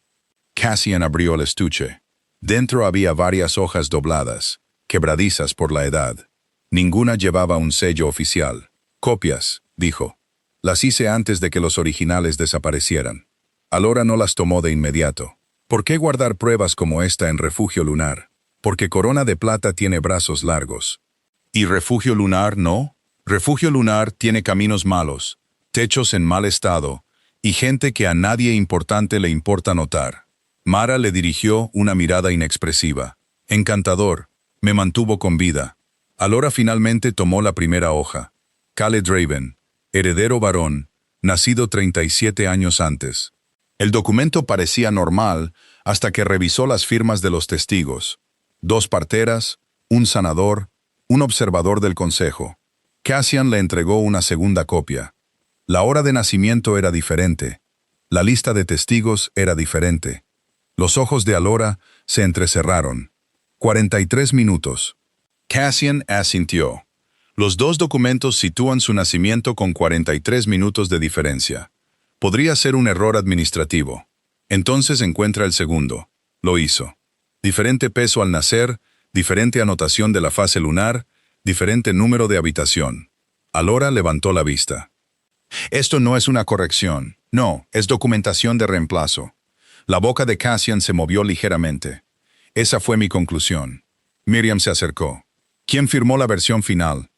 Cassian abrió el estuche. Dentro había varias hojas dobladas, quebradizas por la edad. Ninguna llevaba un sello oficial. Copias, dijo. Las hice antes de que los originales desaparecieran. Alora no las tomó de inmediato. ¿Por qué guardar pruebas como esta en Refugio Lunar? Porque Corona de Plata tiene brazos largos. ¿Y Refugio Lunar no? Refugio Lunar tiene caminos malos, techos en mal estado, y gente que a nadie importante le importa notar. Mara le dirigió una mirada inexpresiva. Encantador. Me mantuvo con vida. Alora finalmente tomó la primera hoja. Cale Draven, heredero varón, nacido 37 años antes. El documento parecía normal hasta que revisó las firmas de los testigos. 2 parteras, un sanador, un observador del consejo. Cassian le entregó una segunda copia. La hora de nacimiento era diferente. La lista de testigos era diferente. Los ojos de Alora se entrecerraron. 43 minutos. Cassian asintió. Los 2 documentos sitúan su nacimiento con 43 minutos de diferencia. Podría ser un error administrativo. Entonces encuentra el segundo. Lo hizo. Diferente peso al nacer, diferente anotación de la fase lunar, diferente número de habitación. Alora levantó la vista. Esto no es una corrección. No, es documentación de reemplazo. La boca de Cassian se movió ligeramente. Esa fue mi conclusión. Miriam se acercó. ¿Quién firmó la versión final?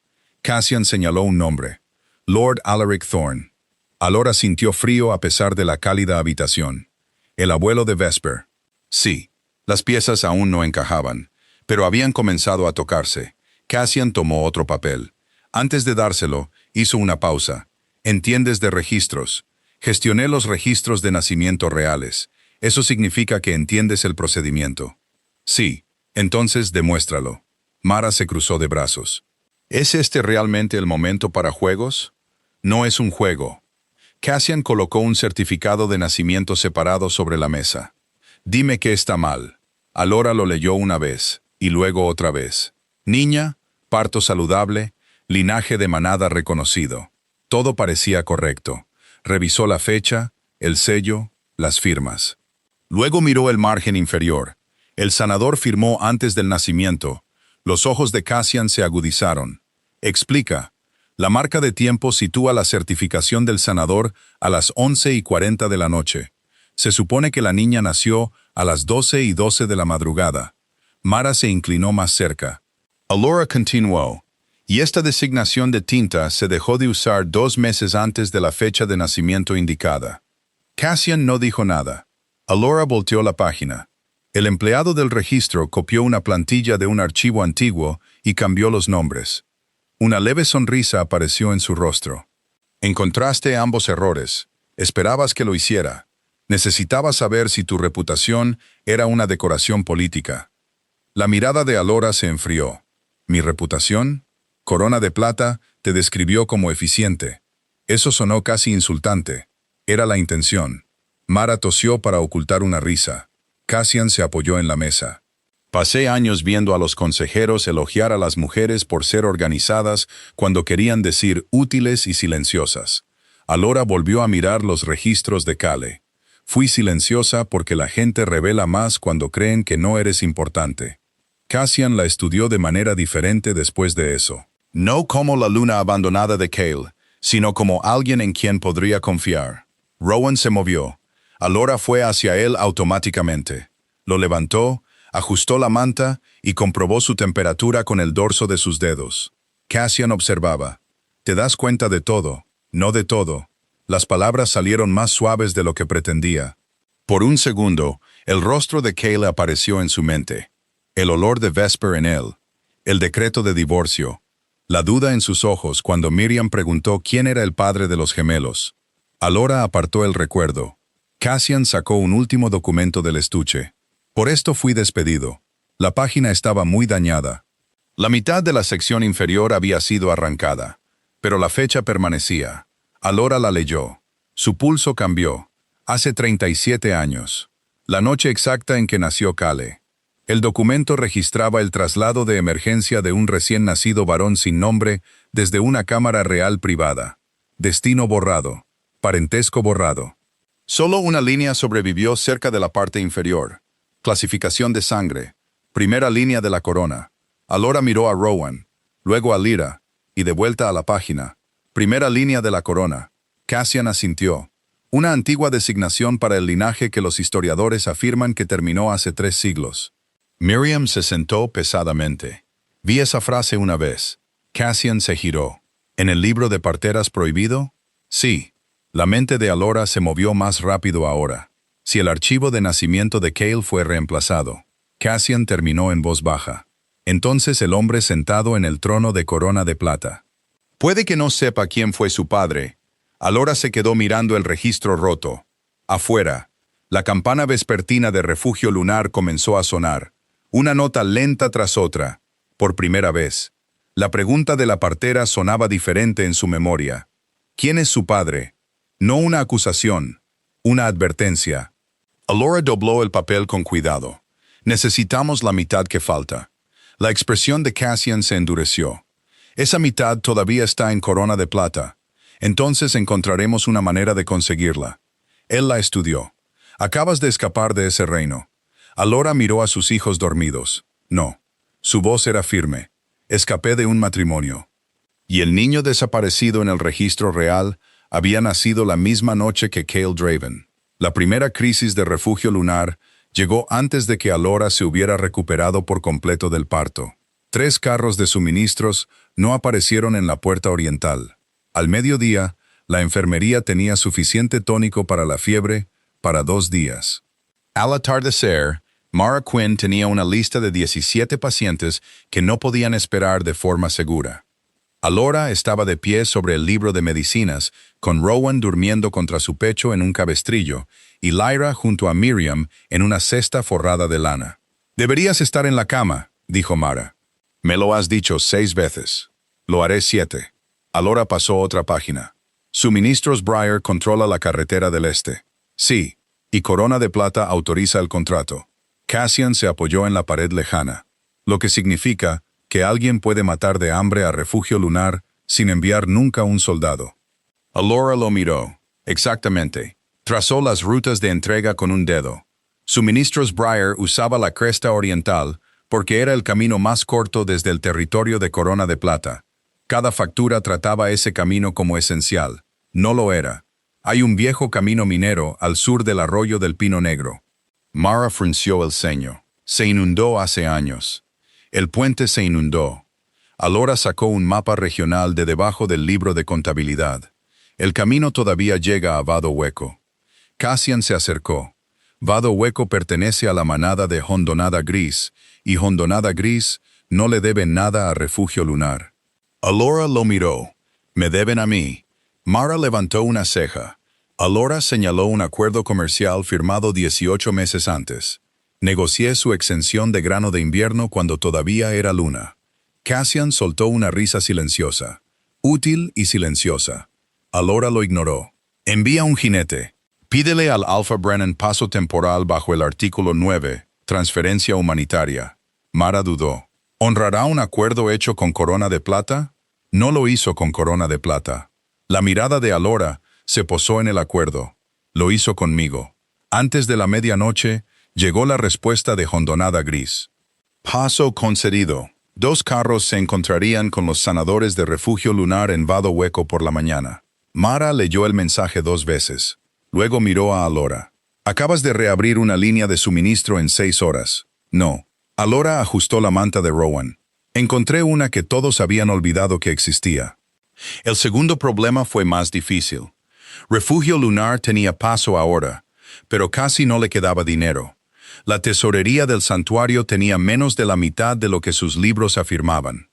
Cassian señaló un nombre. Lord Alaric Thorne. Alora sintió frío a pesar de la cálida habitación. El abuelo de Vesper. Sí, las piezas aún no encajaban, pero habían comenzado a tocarse. Cassian tomó otro papel. Antes de dárselo, hizo una pausa. ¿Entiendes de registros? Gestioné los registros de nacimiento reales. Eso significa que entiendes el procedimiento. Sí, entonces demuéstralo. Mara se cruzó de brazos. ¿Es este realmente el momento para juegos? No es un juego. Cassian colocó un certificado de nacimiento separado sobre la mesa. Dime que está mal. Alora lo leyó una vez, y luego otra vez. Niña, parto saludable, linaje de manada reconocido. Todo parecía correcto. Revisó la fecha, el sello, las firmas. Luego miró el margen inferior. El sanador firmó antes del nacimiento. Los ojos de Cassian se agudizaron. Explica. La marca de tiempo sitúa la certificación del sanador a las 11:40 de la noche. Se supone que la niña nació a las 12:12 de la madrugada. Mara se inclinó más cerca. Alora continuó. Y esta designación de tinta se dejó de usar 2 meses antes de la fecha de nacimiento indicada. Cassian no dijo nada. Alora volteó la página. El empleado del registro copió una plantilla de un archivo antiguo y cambió los nombres. Una leve sonrisa apareció en su rostro. Encontraste ambos errores. Esperabas que lo hiciera. Necesitabas saber si tu reputación era una decoración política. La mirada de Alora se enfrió. ¿Mi reputación? Corona de Plata te describió como eficiente. Eso sonó casi insultante. Era la intención. Mara tosió para ocultar una risa. Cassian se apoyó en la mesa. Pasé años viendo a los consejeros elogiar a las mujeres por ser organizadas cuando querían decir útiles y silenciosas. Alora volvió a mirar los registros de Cale. Fui silenciosa porque la gente revela más cuando creen que no eres importante. Cassian la estudió de manera diferente después de eso. No como la luna abandonada de Cale, sino como alguien en quien podría confiar. Rowan se movió. Alora fue hacia él automáticamente. Lo levantó, ajustó la manta y comprobó su temperatura con el dorso de sus dedos. Cassian observaba. Te das cuenta de todo, no de todo. Las palabras salieron más suaves de lo que pretendía. Por un segundo, el rostro de Cale apareció en su mente. El olor de Vesper en él. El decreto de divorcio. La duda en sus ojos cuando Miriam preguntó quién era el padre de los gemelos. Alora apartó el recuerdo. Cassian sacó un último documento del estuche. Por esto fui despedido. La página estaba muy dañada. La mitad de la sección inferior había sido arrancada, pero la fecha permanecía. Alora la leyó. Su pulso cambió. Hace 37 años. La noche exacta en que nació Kale. El documento registraba el traslado de emergencia de un recién nacido varón sin nombre desde una cámara real privada. Destino borrado. Parentesco borrado. Solo una línea sobrevivió cerca de la parte inferior. Clasificación de sangre. Primera línea de la corona. Alora miró a Rowan, luego a Lyra, y de vuelta a la página. Primera línea de la corona. Cassian asintió. Una antigua designación para el linaje que los historiadores afirman que terminó hace 3 siglos. Miriam se sentó pesadamente. Vi esa frase una vez. Cassian se giró. ¿En el libro de parteras prohibido? Sí. La mente de Alora se movió más rápido ahora. Si el archivo de nacimiento de Cale fue reemplazado. Cassian terminó en voz baja. Entonces el hombre sentado en el trono de corona de plata. Puede que no sepa quién fue su padre. Alora se quedó mirando el registro roto. Afuera, la campana vespertina de Refugio Lunar comenzó a sonar. Una nota lenta tras otra. Por primera vez. La pregunta de la partera sonaba diferente en su memoria. ¿Quién es su padre? No una acusación, una advertencia. Alora dobló el papel con cuidado. Necesitamos la mitad que falta. La expresión de Cassian se endureció. Esa mitad todavía está en corona de plata. Entonces encontraremos una manera de conseguirla. Él la estudió. Acabas de escapar de ese reino. Alora miró a sus hijos dormidos. No. Su voz era firme. Escapé de un matrimonio. Y el niño desaparecido en el registro real había nacido la misma noche que Cale Draven. La primera crisis de Refugio Lunar llegó antes de que Alora se hubiera recuperado por completo del parto. 3 carros de suministros no aparecieron en la puerta oriental. Al mediodía, la enfermería tenía suficiente tónico para la fiebre para 2 días. Al atardecer, Mara Quinn tenía una lista de 17 pacientes que no podían esperar de forma segura. Alora estaba de pie sobre el libro de medicinas, con Rowan durmiendo contra su pecho en un cabestrillo, y Lyra junto a Miriam en una cesta forrada de lana. «Deberías estar en la cama», dijo Mara. «Me lo has dicho 6 veces. Lo haré 7». Alora pasó otra página. «Suministros Briar controla la carretera del este». «Sí, y Corona de Plata autoriza el contrato». Cassian se apoyó en la pared lejana, lo que significa que alguien puede matar de hambre a Refugio Lunar sin enviar nunca un soldado. Alora lo miró. Exactamente. Trazó las rutas de entrega con un dedo. Suministros Briar usaba la cresta oriental porque era el camino más corto desde el territorio de Corona de Plata. Cada factura trataba ese camino como esencial. No lo era. Hay un viejo camino minero al sur del arroyo del Pino Negro. Mara frunció el ceño. Se inundó hace años. El puente se inundó. Alora sacó un mapa regional de debajo del libro de contabilidad. El camino todavía llega a Vado Hueco. Cassian se acercó. Vado Hueco pertenece a la manada de Hondonada Gris, y Hondonada Gris no le debe nada a Refugio Lunar. Alora lo miró. «Me deben a mí». Mara levantó una ceja. Alora señaló un acuerdo comercial firmado 18 meses antes. Negocié su exención de grano de invierno cuando todavía era luna. Cassian soltó una risa silenciosa. Útil y silenciosa. Alora lo ignoró. «Envía un jinete. Pídele al Alpha Brennan paso temporal bajo el artículo 9, transferencia humanitaria». Mara dudó. ¿Honrará un acuerdo hecho con Corona de Plata? No lo hizo con Corona de Plata. La mirada de Alora se posó en el acuerdo. Lo hizo conmigo. Antes de la medianoche, llegó la respuesta de Hondonada Gris. Paso concedido. 2 carros se encontrarían con los sanadores de Refugio Lunar en Vado Hueco por la mañana. Mara leyó el mensaje 2 veces. Luego miró a Alora. «Acabas de reabrir una línea de suministro en 6 horas». «No». Alora ajustó la manta de Rowan. «Encontré una que todos habían olvidado que existía». El segundo problema fue más difícil. Refugio Lunar tenía paso ahora, pero casi no le quedaba dinero. La tesorería del santuario tenía menos de la mitad de lo que sus libros afirmaban.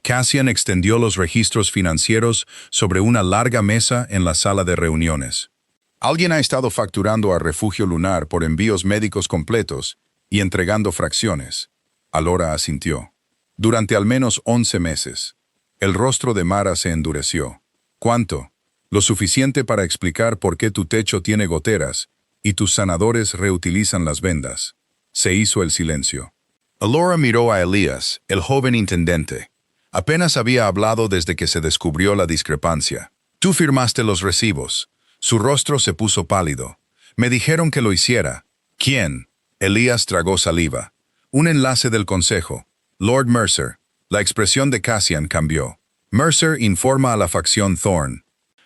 Cassian extendió los registros financieros sobre una larga mesa en la sala de reuniones. Alguien ha estado facturando a Refugio Lunar por envíos médicos completos y entregando fracciones. Alora asintió. Durante al menos 11 meses. El rostro de Mara se endureció. ¿Cuánto? Lo suficiente para explicar por qué tu techo tiene goteras y tus sanadores reutilizan las vendas. Se hizo el silencio. Alora miró a Elías, el joven intendente. Apenas había hablado desde que se descubrió la discrepancia. Tú firmaste los recibos. Su rostro se puso pálido. Me dijeron que lo hiciera. ¿Quién? Elías tragó saliva. Un enlace del consejo. Lord Mercer. La expresión de Cassian cambió. Mercer informa a la facción Thorn.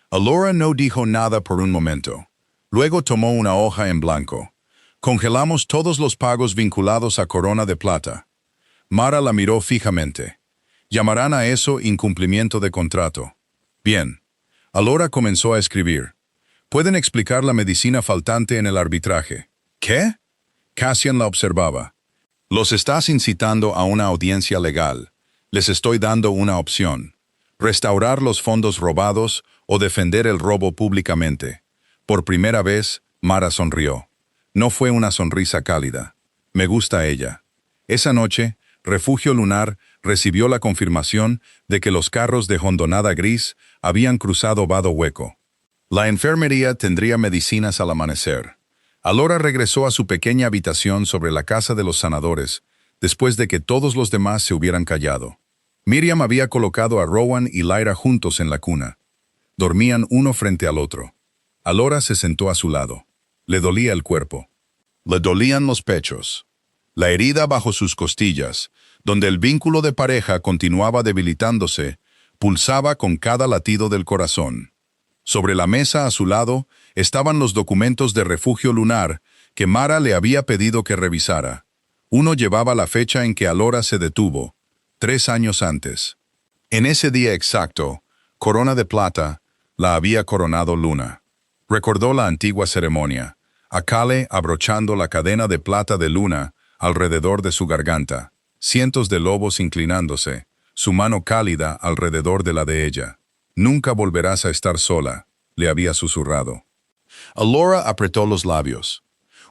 Alora no dijo nada por un momento. Luego tomó una hoja en blanco. Congelamos todos los pagos vinculados a Corona de Plata. Mara la miró fijamente. Llamarán a eso incumplimiento de contrato. Bien. Alora comenzó a escribir. Pueden explicar la medicina faltante en el arbitraje. ¿Qué? Cassian la observaba. Los estás incitando a una audiencia legal. Les estoy dando una opción. Restaurar los fondos robados o defender el robo públicamente. Por primera vez, Mara sonrió. No fue una sonrisa cálida. Me gusta ella. Esa noche, Refugio Lunar recibió la confirmación de que los carros de hondonada gris habían cruzado Vado Hueco. La enfermería tendría medicinas al amanecer. Alora regresó a su pequeña habitación sobre la casa de los sanadores, después de que todos los demás se hubieran callado. Miriam había colocado a Rowan y Lyra juntos en la cuna. Dormían uno frente al otro. Alora se sentó a su lado. Le dolía el cuerpo. Le dolían los pechos. La herida bajo sus costillas, donde el vínculo de pareja continuaba debilitándose, pulsaba con cada latido del corazón. Sobre la mesa a su lado estaban los documentos de Refugio Lunar que Mara le había pedido que revisara. Uno llevaba la fecha en que Alora se detuvo, 3 años antes. En ese día exacto, Corona de Plata la había coronado Luna. Recordó la antigua ceremonia, a Kale abrochando la cadena de plata de Luna alrededor de su garganta, cientos de lobos inclinándose, su mano cálida alrededor de la de ella. Nunca volverás a estar sola, le había susurrado. Alora apretó los labios.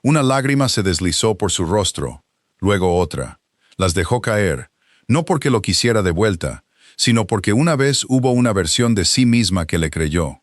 Una lágrima se deslizó por su rostro, luego otra. Las dejó caer, no porque lo quisiera de vuelta, sino porque una vez hubo una versión de sí misma que le creyó.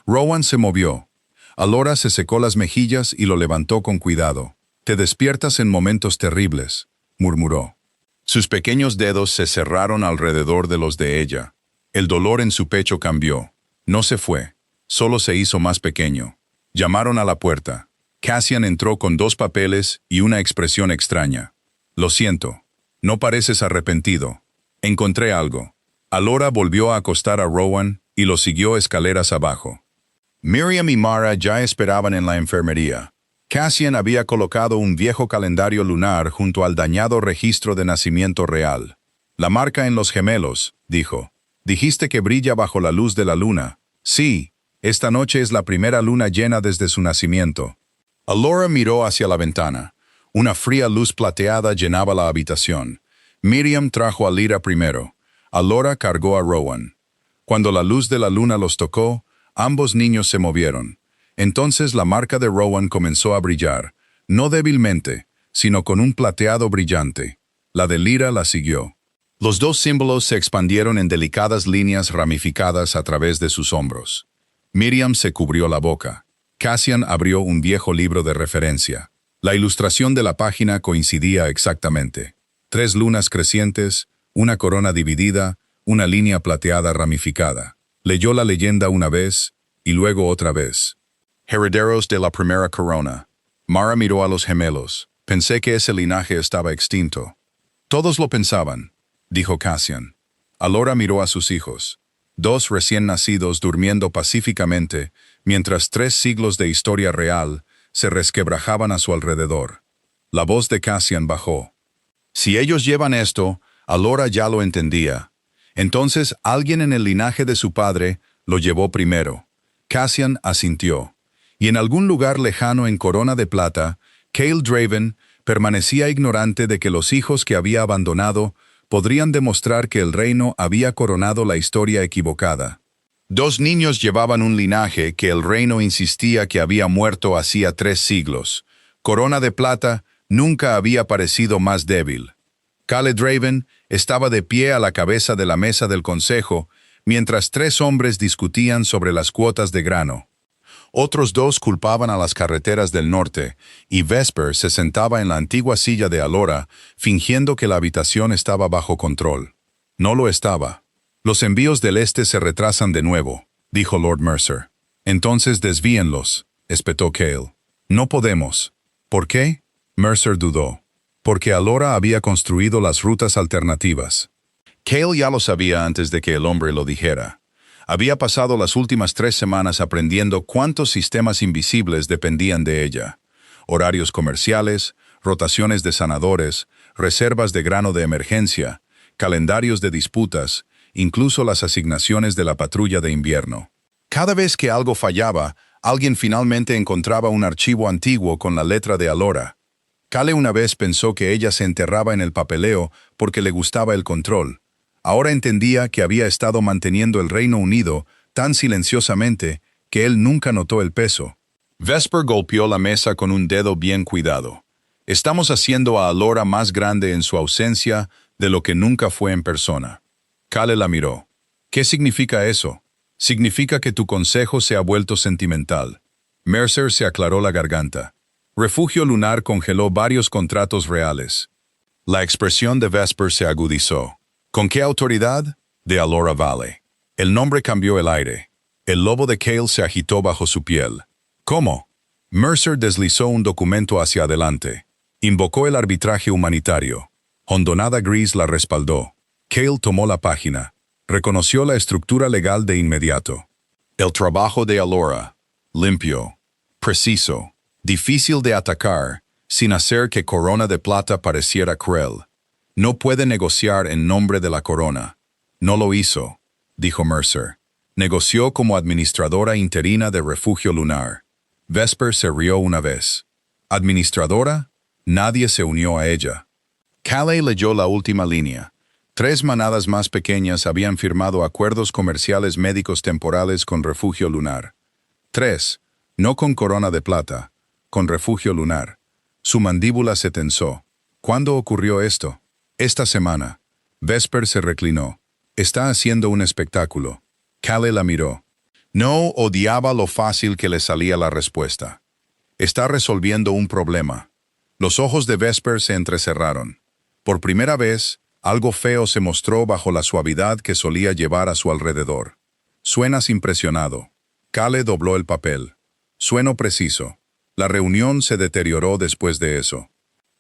Rowan se movió. Alora se secó las mejillas y lo levantó con cuidado. Te despiertas en momentos terribles, murmuró. Sus pequeños dedos se cerraron alrededor de los de ella. El dolor en su pecho cambió. No se fue, solo se hizo más pequeño. Llamaron a la puerta. Cassian entró con 2 papeles y una expresión extraña. Lo siento, no pareces arrepentido. Encontré algo. Alora volvió a acostar a Rowan y lo siguió escaleras abajo. Miriam y Mara ya esperaban en la enfermería. Cassian había colocado un viejo calendario lunar junto al dañado registro de nacimiento real. La marca en los gemelos, dijo. Dijiste que brilla bajo la luz de la luna. Sí, esta noche es la primera luna llena desde su nacimiento. Alora miró hacia la ventana. Una fría luz plateada llenaba la habitación. Miriam trajo a Lyra primero. Alora cargó a Rowan. Cuando la luz de la luna los tocó, ambos niños se movieron. Entonces la marca de Rowan comenzó a brillar, no débilmente, sino con un plateado brillante. La de Lyra la siguió. Los 2 símbolos se expandieron en delicadas líneas ramificadas a través de sus hombros. Miriam se cubrió la boca. Cassian abrió un viejo libro de referencia. La ilustración de la página coincidía exactamente. 3 lunas crecientes, una corona dividida, una línea plateada ramificada. Leyó la leyenda una vez y luego otra vez. Herederos de la primera corona. Mara miró a los gemelos. Pensé que ese linaje estaba extinto. Todos lo pensaban, dijo Cassian. Alora miró a sus hijos. 2 recién nacidos durmiendo pacíficamente, mientras 3 siglos de historia real se resquebrajaban a su alrededor. La voz de Cassian bajó. Si ellos llevan esto, Alora ya lo entendía. Entonces alguien en el linaje de su padre lo llevó primero. Cassian asintió. Y en algún lugar lejano en Corona de Plata, Cale Draven permanecía ignorante de que los hijos que había abandonado podrían demostrar que el reino había coronado la historia equivocada. Dos niños llevaban un linaje que el reino insistía que había muerto hacía 3 siglos. Corona de Plata nunca había parecido más débil. Kale Draven estaba de pie a la cabeza de la mesa del consejo, mientras 3 hombres discutían sobre las cuotas de grano. Otros 2 culpaban a las carreteras del norte, y Vesper se sentaba en la antigua silla de Alora, fingiendo que la habitación estaba bajo control. No lo estaba. Los envíos del este se retrasan de nuevo, dijo Lord Mercer. Entonces desvíenlos, espetó Cale. No podemos. ¿Por qué? Mercer dudó. Porque Alora había construido las rutas alternativas. Cale ya lo sabía antes de que el hombre lo dijera. Había pasado las últimas 3 semanas aprendiendo cuántos sistemas invisibles dependían de ella. Horarios comerciales, rotaciones de sanadores, reservas de grano de emergencia, calendarios de disputas, incluso las asignaciones de la patrulla de invierno. Cada vez que algo fallaba, alguien finalmente encontraba un archivo antiguo con la letra de Alora. Kale una vez pensó que ella se enterraba en el papeleo porque le gustaba el control. Ahora entendía que había estado manteniendo el Reino Unido tan silenciosamente que él nunca notó el peso. Vesper golpeó la mesa con un dedo bien cuidado. Estamos haciendo a Alora más grande en su ausencia de lo que nunca fue en persona. Kale la miró. ¿Qué significa eso? Significa que tu consejo se ha vuelto sentimental. Mercer se aclaró la garganta. Refugio Lunar congeló varios contratos reales. La expresión de Vesper se agudizó. ¿Con qué autoridad? De Alora Valley. El nombre cambió el aire. El lobo de Cale se agitó bajo su piel. ¿Cómo? Mercer deslizó un documento hacia adelante. Invocó el arbitraje humanitario. Hondonada Gris la respaldó. Cale tomó la página. Reconoció la estructura legal de inmediato. El trabajo de Alora. Limpio. Preciso. Difícil de atacar, sin hacer que Corona de Plata pareciera cruel. No puede negociar en nombre de la corona. No lo hizo, dijo Mercer. Negoció como administradora interina de Refugio Lunar. Vesper se rió una vez. ¿Administradora? Nadie se unió a ella. Kale leyó la última línea. 3 manadas más pequeñas habían firmado acuerdos comerciales médicos temporales con Refugio Lunar. 3, no con Corona de Plata, con Refugio Lunar. Su mandíbula se tensó. ¿Cuándo ocurrió esto? Esta semana. Vesper se reclinó. Está haciendo un espectáculo. Kale la miró. No odiaba lo fácil que le salía la respuesta. Está resolviendo un problema. Los ojos de Vesper se entrecerraron. Por primera vez, algo feo se mostró bajo la suavidad que solía llevar a su alrededor. Suenas impresionado. Kale dobló el papel. Sueno preciso. La reunión se deterioró después de eso.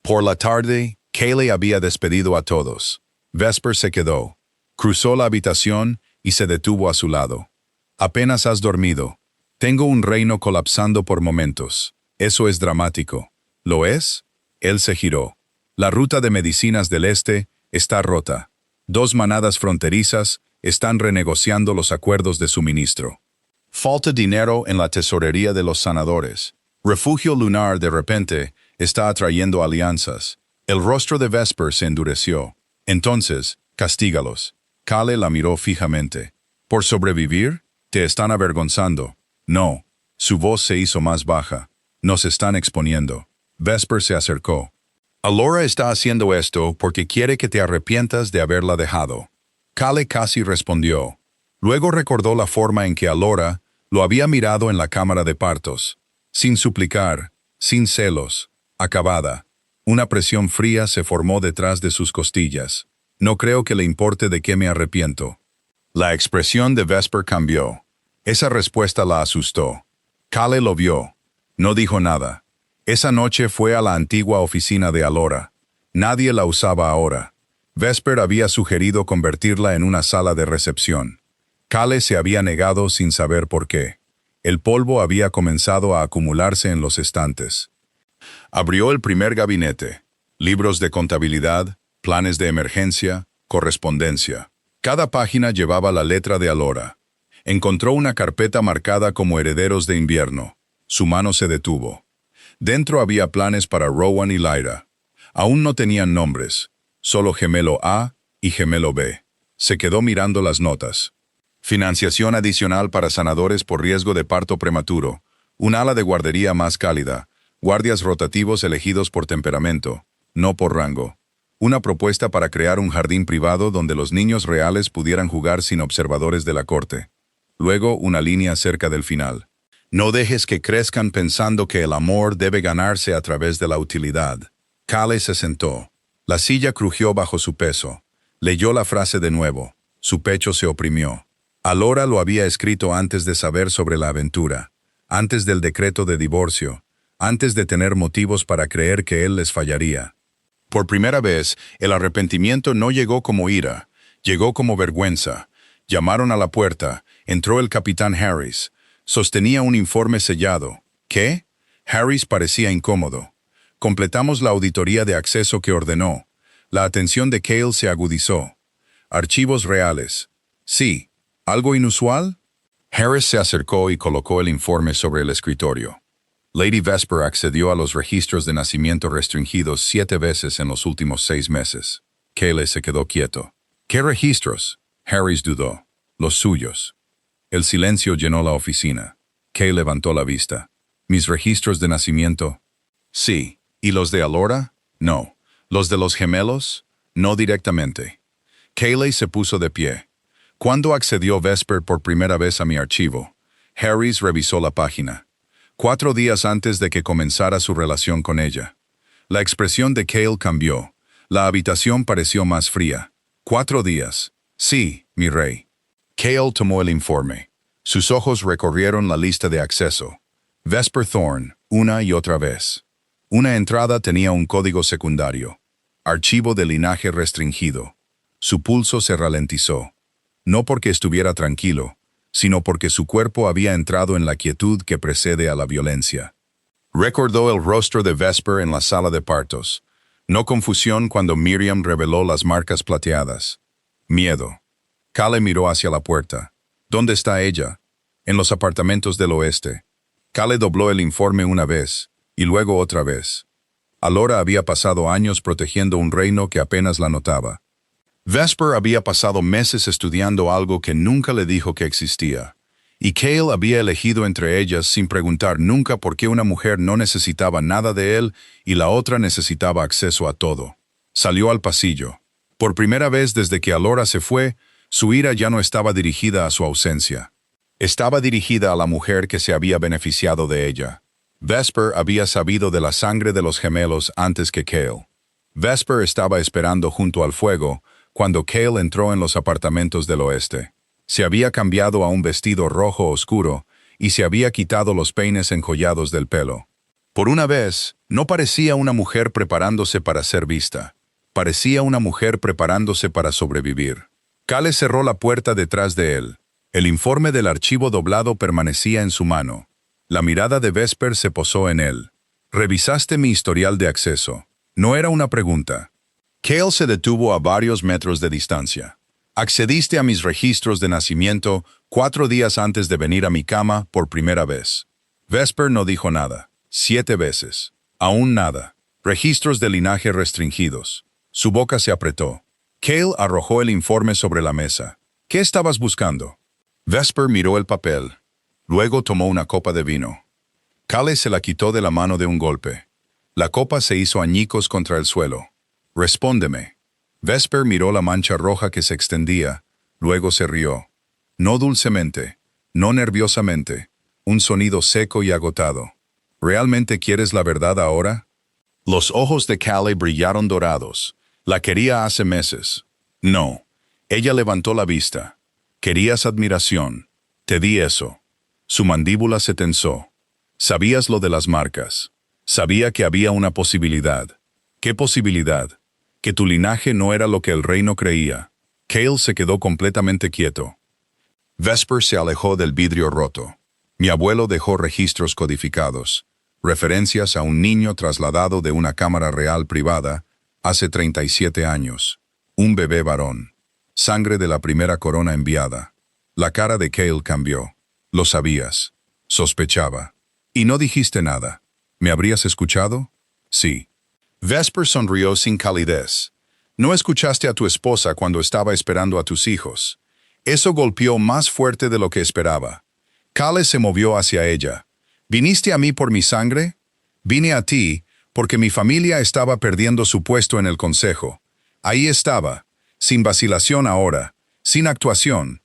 Por la tarde, Kale había despedido a todos. Vesper se quedó. Cruzó la habitación y se detuvo a su lado. Apenas has dormido. Tengo un reino colapsando por momentos. Eso es dramático. ¿Lo es? Él se giró. La ruta de medicinas del este está rota. 2 manadas fronterizas están renegociando los acuerdos de suministro. Falta dinero en la tesorería de los sanadores. Refugio Lunar de repente está atrayendo alianzas. El rostro de Vesper se endureció. Entonces, castígalos. Kale la miró fijamente. ¿Por sobrevivir? Te están avergonzando. No. Su voz se hizo más baja. Nos están exponiendo. Vesper se acercó. Alora está haciendo esto porque quiere que te arrepientas de haberla dejado. Kale casi respondió. Luego recordó la forma en que Alora lo había mirado en la cámara de partos. Sin suplicar, sin celos, acabada. Una presión fría se formó detrás de sus costillas. No creo que le importe de qué me arrepiento. La expresión de Vesper cambió. Esa respuesta la asustó. Kale lo vio. No dijo nada. Esa noche fue a la antigua oficina de Alora. Nadie la usaba ahora. Vesper había sugerido convertirla en una sala de recepción. Kale se había negado sin saber por qué. El polvo había comenzado a acumularse en los estantes. Abrió el primer gabinete. Libros de contabilidad, planes de emergencia, correspondencia. Cada página llevaba la letra de Alora. Encontró una carpeta marcada como herederos de invierno. Su mano se detuvo. Dentro había planes para Rowan y Lyra. Aún no tenían nombres. Solo gemelo A, y gemelo B. Se quedó mirando las notas. Financiación adicional para sanadores por riesgo de parto prematuro, un ala de guardería más cálida, guardias rotativos elegidos por temperamento, no por rango. Una propuesta para crear un jardín privado donde los niños reales pudieran jugar sin observadores de la corte. Luego, una línea cerca del final. No dejes que crezcan pensando que el amor debe ganarse a través de la utilidad. Callie se sentó. La silla crujió bajo su peso. Leyó la frase de nuevo. Su pecho se oprimió. Alora lo había escrito antes de saber sobre la aventura, antes del decreto de divorcio, antes de tener motivos para creer que él les fallaría. Por primera vez, el arrepentimiento no llegó como ira, llegó como vergüenza. Llamaron a la puerta, entró el capitán Harris. Sostenía un informe sellado. ¿Qué? Harris parecía incómodo. Completamos la auditoría de acceso que ordenó. La atención de Cale se agudizó. Archivos reales. Sí. ¿Algo inusual? Harris se acercó y colocó el informe sobre el escritorio. Lady Vesper accedió a los registros de nacimiento restringidos 7 veces en los últimos 6 meses. Cale se quedó quieto. ¿Qué registros? Harris dudó. Los suyos. El silencio llenó la oficina. Cale levantó la vista. ¿Mis registros de nacimiento? Sí. ¿Y los de Alora? No. ¿Los de los gemelos? No directamente. Cale se puso de pie. ¿Cuándo accedió Vesper por primera vez a mi archivo? Harris revisó la página. 4 días antes de que comenzara su relación con ella. La expresión de Cale cambió. La habitación pareció más fría. 4 días. Sí, mi rey. Cale tomó el informe. Sus ojos recorrieron la lista de acceso. Vesper Thorne, una y otra vez. Una entrada tenía un código secundario. Archivo de linaje restringido. Su pulso se ralentizó. No porque estuviera tranquilo, sino porque su cuerpo había entrado en la quietud que precede a la violencia. Recordó el rostro de Vesper en la sala de partos. No confusión cuando Miriam reveló las marcas plateadas. Miedo. Callie miró hacia la puerta. ¿Dónde está ella? En los apartamentos del oeste. Callie dobló el informe una vez, y luego otra vez. Alora había pasado años protegiendo un reino que apenas la notaba. Vesper había pasado meses estudiando algo que nunca le dijo que existía, y Cale había elegido entre ellas sin preguntar nunca por qué una mujer no necesitaba nada de él y la otra necesitaba acceso a todo. Salió al pasillo. Por primera vez desde que Alora se fue, su ira ya no estaba dirigida a su ausencia. Estaba dirigida a la mujer que se había beneficiado de ella. Vesper había sabido de la sangre de los gemelos antes que Cale. Vesper estaba esperando junto al fuego, cuando Cale entró en los apartamentos del oeste. Se había cambiado a un vestido rojo oscuro y se había quitado los peines enjollados del pelo. Por una vez, no parecía una mujer preparándose para ser vista. Parecía una mujer preparándose para sobrevivir. Cale cerró la puerta detrás de él. El informe del archivo doblado permanecía en su mano. La mirada de Vesper se posó en él. «Revisaste mi historial de acceso». No era una pregunta. Cale se detuvo a varios metros de distancia. Accediste a mis registros de nacimiento 4 días antes de venir a mi cama por primera vez. Vesper no dijo nada. 7 veces. Aún nada. Registros de linaje restringidos. Su boca se apretó. Cale arrojó el informe sobre la mesa. ¿Qué estabas buscando? Vesper miró el papel. Luego tomó una copa de vino. Cale se la quitó de la mano de un golpe. La copa se hizo añicos contra el suelo. Respóndeme. Vesper miró la mancha roja que se extendía, luego se rió. No dulcemente, no nerviosamente, un sonido seco y agotado. ¿Realmente quieres la verdad ahora? Los ojos de Callie brillaron dorados. La quería hace meses. No. Ella levantó la vista. Querías admiración. Te di eso. Su mandíbula se tensó. Sabías lo de las marcas. Sabía que había una posibilidad. ¿Qué posibilidad? Que tu linaje no era lo que el reino creía. Cale se quedó completamente quieto. Vesper se alejó del vidrio roto. Mi abuelo dejó registros codificados, referencias a un niño trasladado de una cámara real privada hace 37 años. Un bebé varón. Sangre de la primera corona enviada. La cara de Cale cambió. Lo sabías. Sospechaba. Y no dijiste nada. ¿Me habrías escuchado? Sí. Vesper sonrió sin calidez. No escuchaste a tu esposa cuando estaba esperando a tus hijos. Eso golpeó más fuerte de lo que esperaba. Kale se movió hacia ella. ¿Viniste a mí por mi sangre? Vine a ti porque mi familia estaba perdiendo su puesto en el consejo. Ahí estaba, sin vacilación ahora, sin actuación.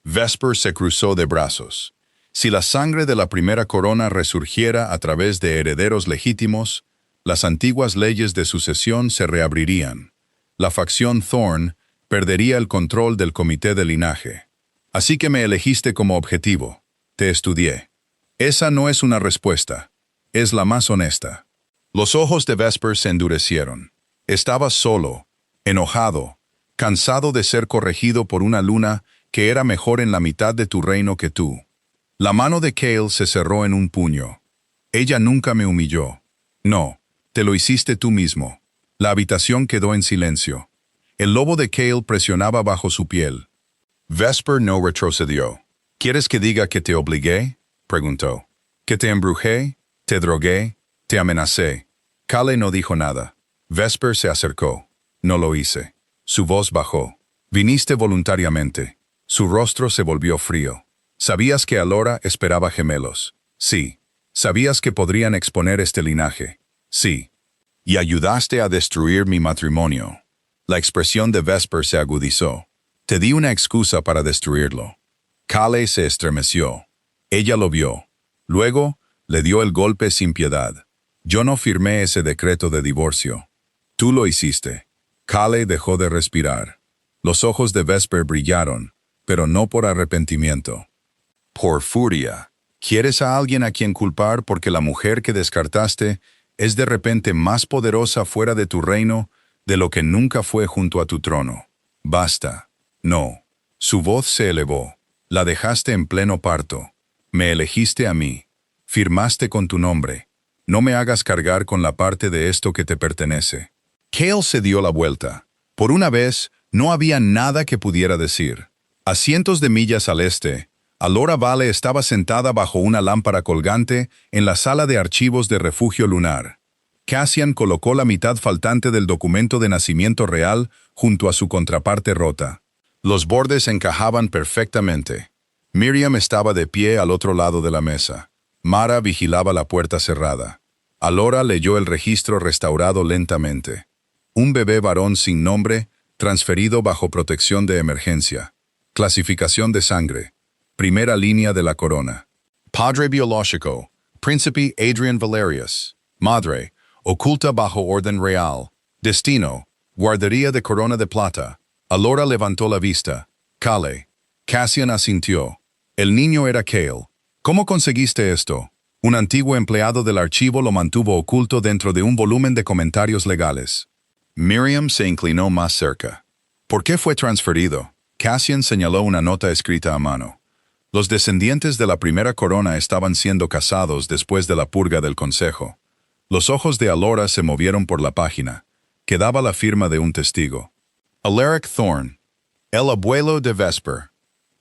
Vesper se cruzó de brazos. Si la sangre de la primera corona resurgiera a través de herederos legítimos, las antiguas leyes de sucesión se reabrirían. La facción Thorne perdería el control del comité de linaje. Así que me elegiste como objetivo. Te estudié. Esa no es una respuesta. Es la más honesta. Los ojos de Vesper se endurecieron. Estaba solo, enojado, cansado de ser corregido por una luna que era mejor en la mitad de tu reino que tú. La mano de Cale se cerró en un puño. Ella nunca me humilló. No, te lo hiciste tú mismo. La habitación quedó en silencio. El lobo de Cale presionaba bajo su piel. Vesper no retrocedió. ¿Quieres que diga que te obligué? Preguntó. ¿Que te embrujé? ¿Te drogué? ¿Te amenacé? Cale no dijo nada. Vesper se acercó. No lo hice. Su voz bajó. Viniste voluntariamente. Su rostro se volvió frío. ¿Sabías que Alora esperaba gemelos? Sí. ¿Sabías que podrían exponer este linaje? Sí. Y ayudaste a destruir mi matrimonio. La expresión de Vesper se agudizó. Te di una excusa para destruirlo. Cale se estremeció. Ella lo vio. Luego, le dio el golpe sin piedad. Yo no firmé ese decreto de divorcio. Tú lo hiciste. Cale dejó de respirar. Los ojos de Vesper brillaron, pero no por arrepentimiento. Por furia. ¿Quieres a alguien a quien culpar porque la mujer que descartaste es de repente más poderosa fuera de tu reino de lo que nunca fue junto a tu trono? Basta. No. Su voz se elevó. La dejaste en pleno parto. Me elegiste a mí. Firmaste con tu nombre. No me hagas cargar con la parte de esto que te pertenece. Cale se dio la vuelta. Por una vez, no había nada que pudiera decir. A cientos de millas al este, Alora Vale estaba sentada bajo una lámpara colgante en la sala de archivos de Refugio Lunar. Cassian colocó la mitad faltante del documento de nacimiento real junto a su contraparte rota. Los bordes encajaban perfectamente. Miriam estaba de pie al otro lado de la mesa. Mara vigilaba la puerta cerrada. Alora leyó el registro restaurado lentamente. Un bebé varón sin nombre, transferido bajo protección de emergencia. Clasificación de sangre. Primera línea de la corona. Padre biológico, Príncipe Adrian Valerius. Madre, oculta bajo orden real. Destino, guardería de corona de plata. Alora levantó la vista. Cale. Cassian asintió. El niño era Cale. ¿Cómo conseguiste esto? Un antiguo empleado del archivo lo mantuvo oculto dentro de un volumen de comentarios legales. Miriam se inclinó más cerca. ¿Por qué fue transferido? Cassian señaló una nota escrita a mano. Los descendientes de la primera corona estaban siendo casados después de la purga del consejo. Los ojos de Alora se movieron por la página. Quedaba la firma de un testigo. Alaric Thorne, el abuelo de Vesper.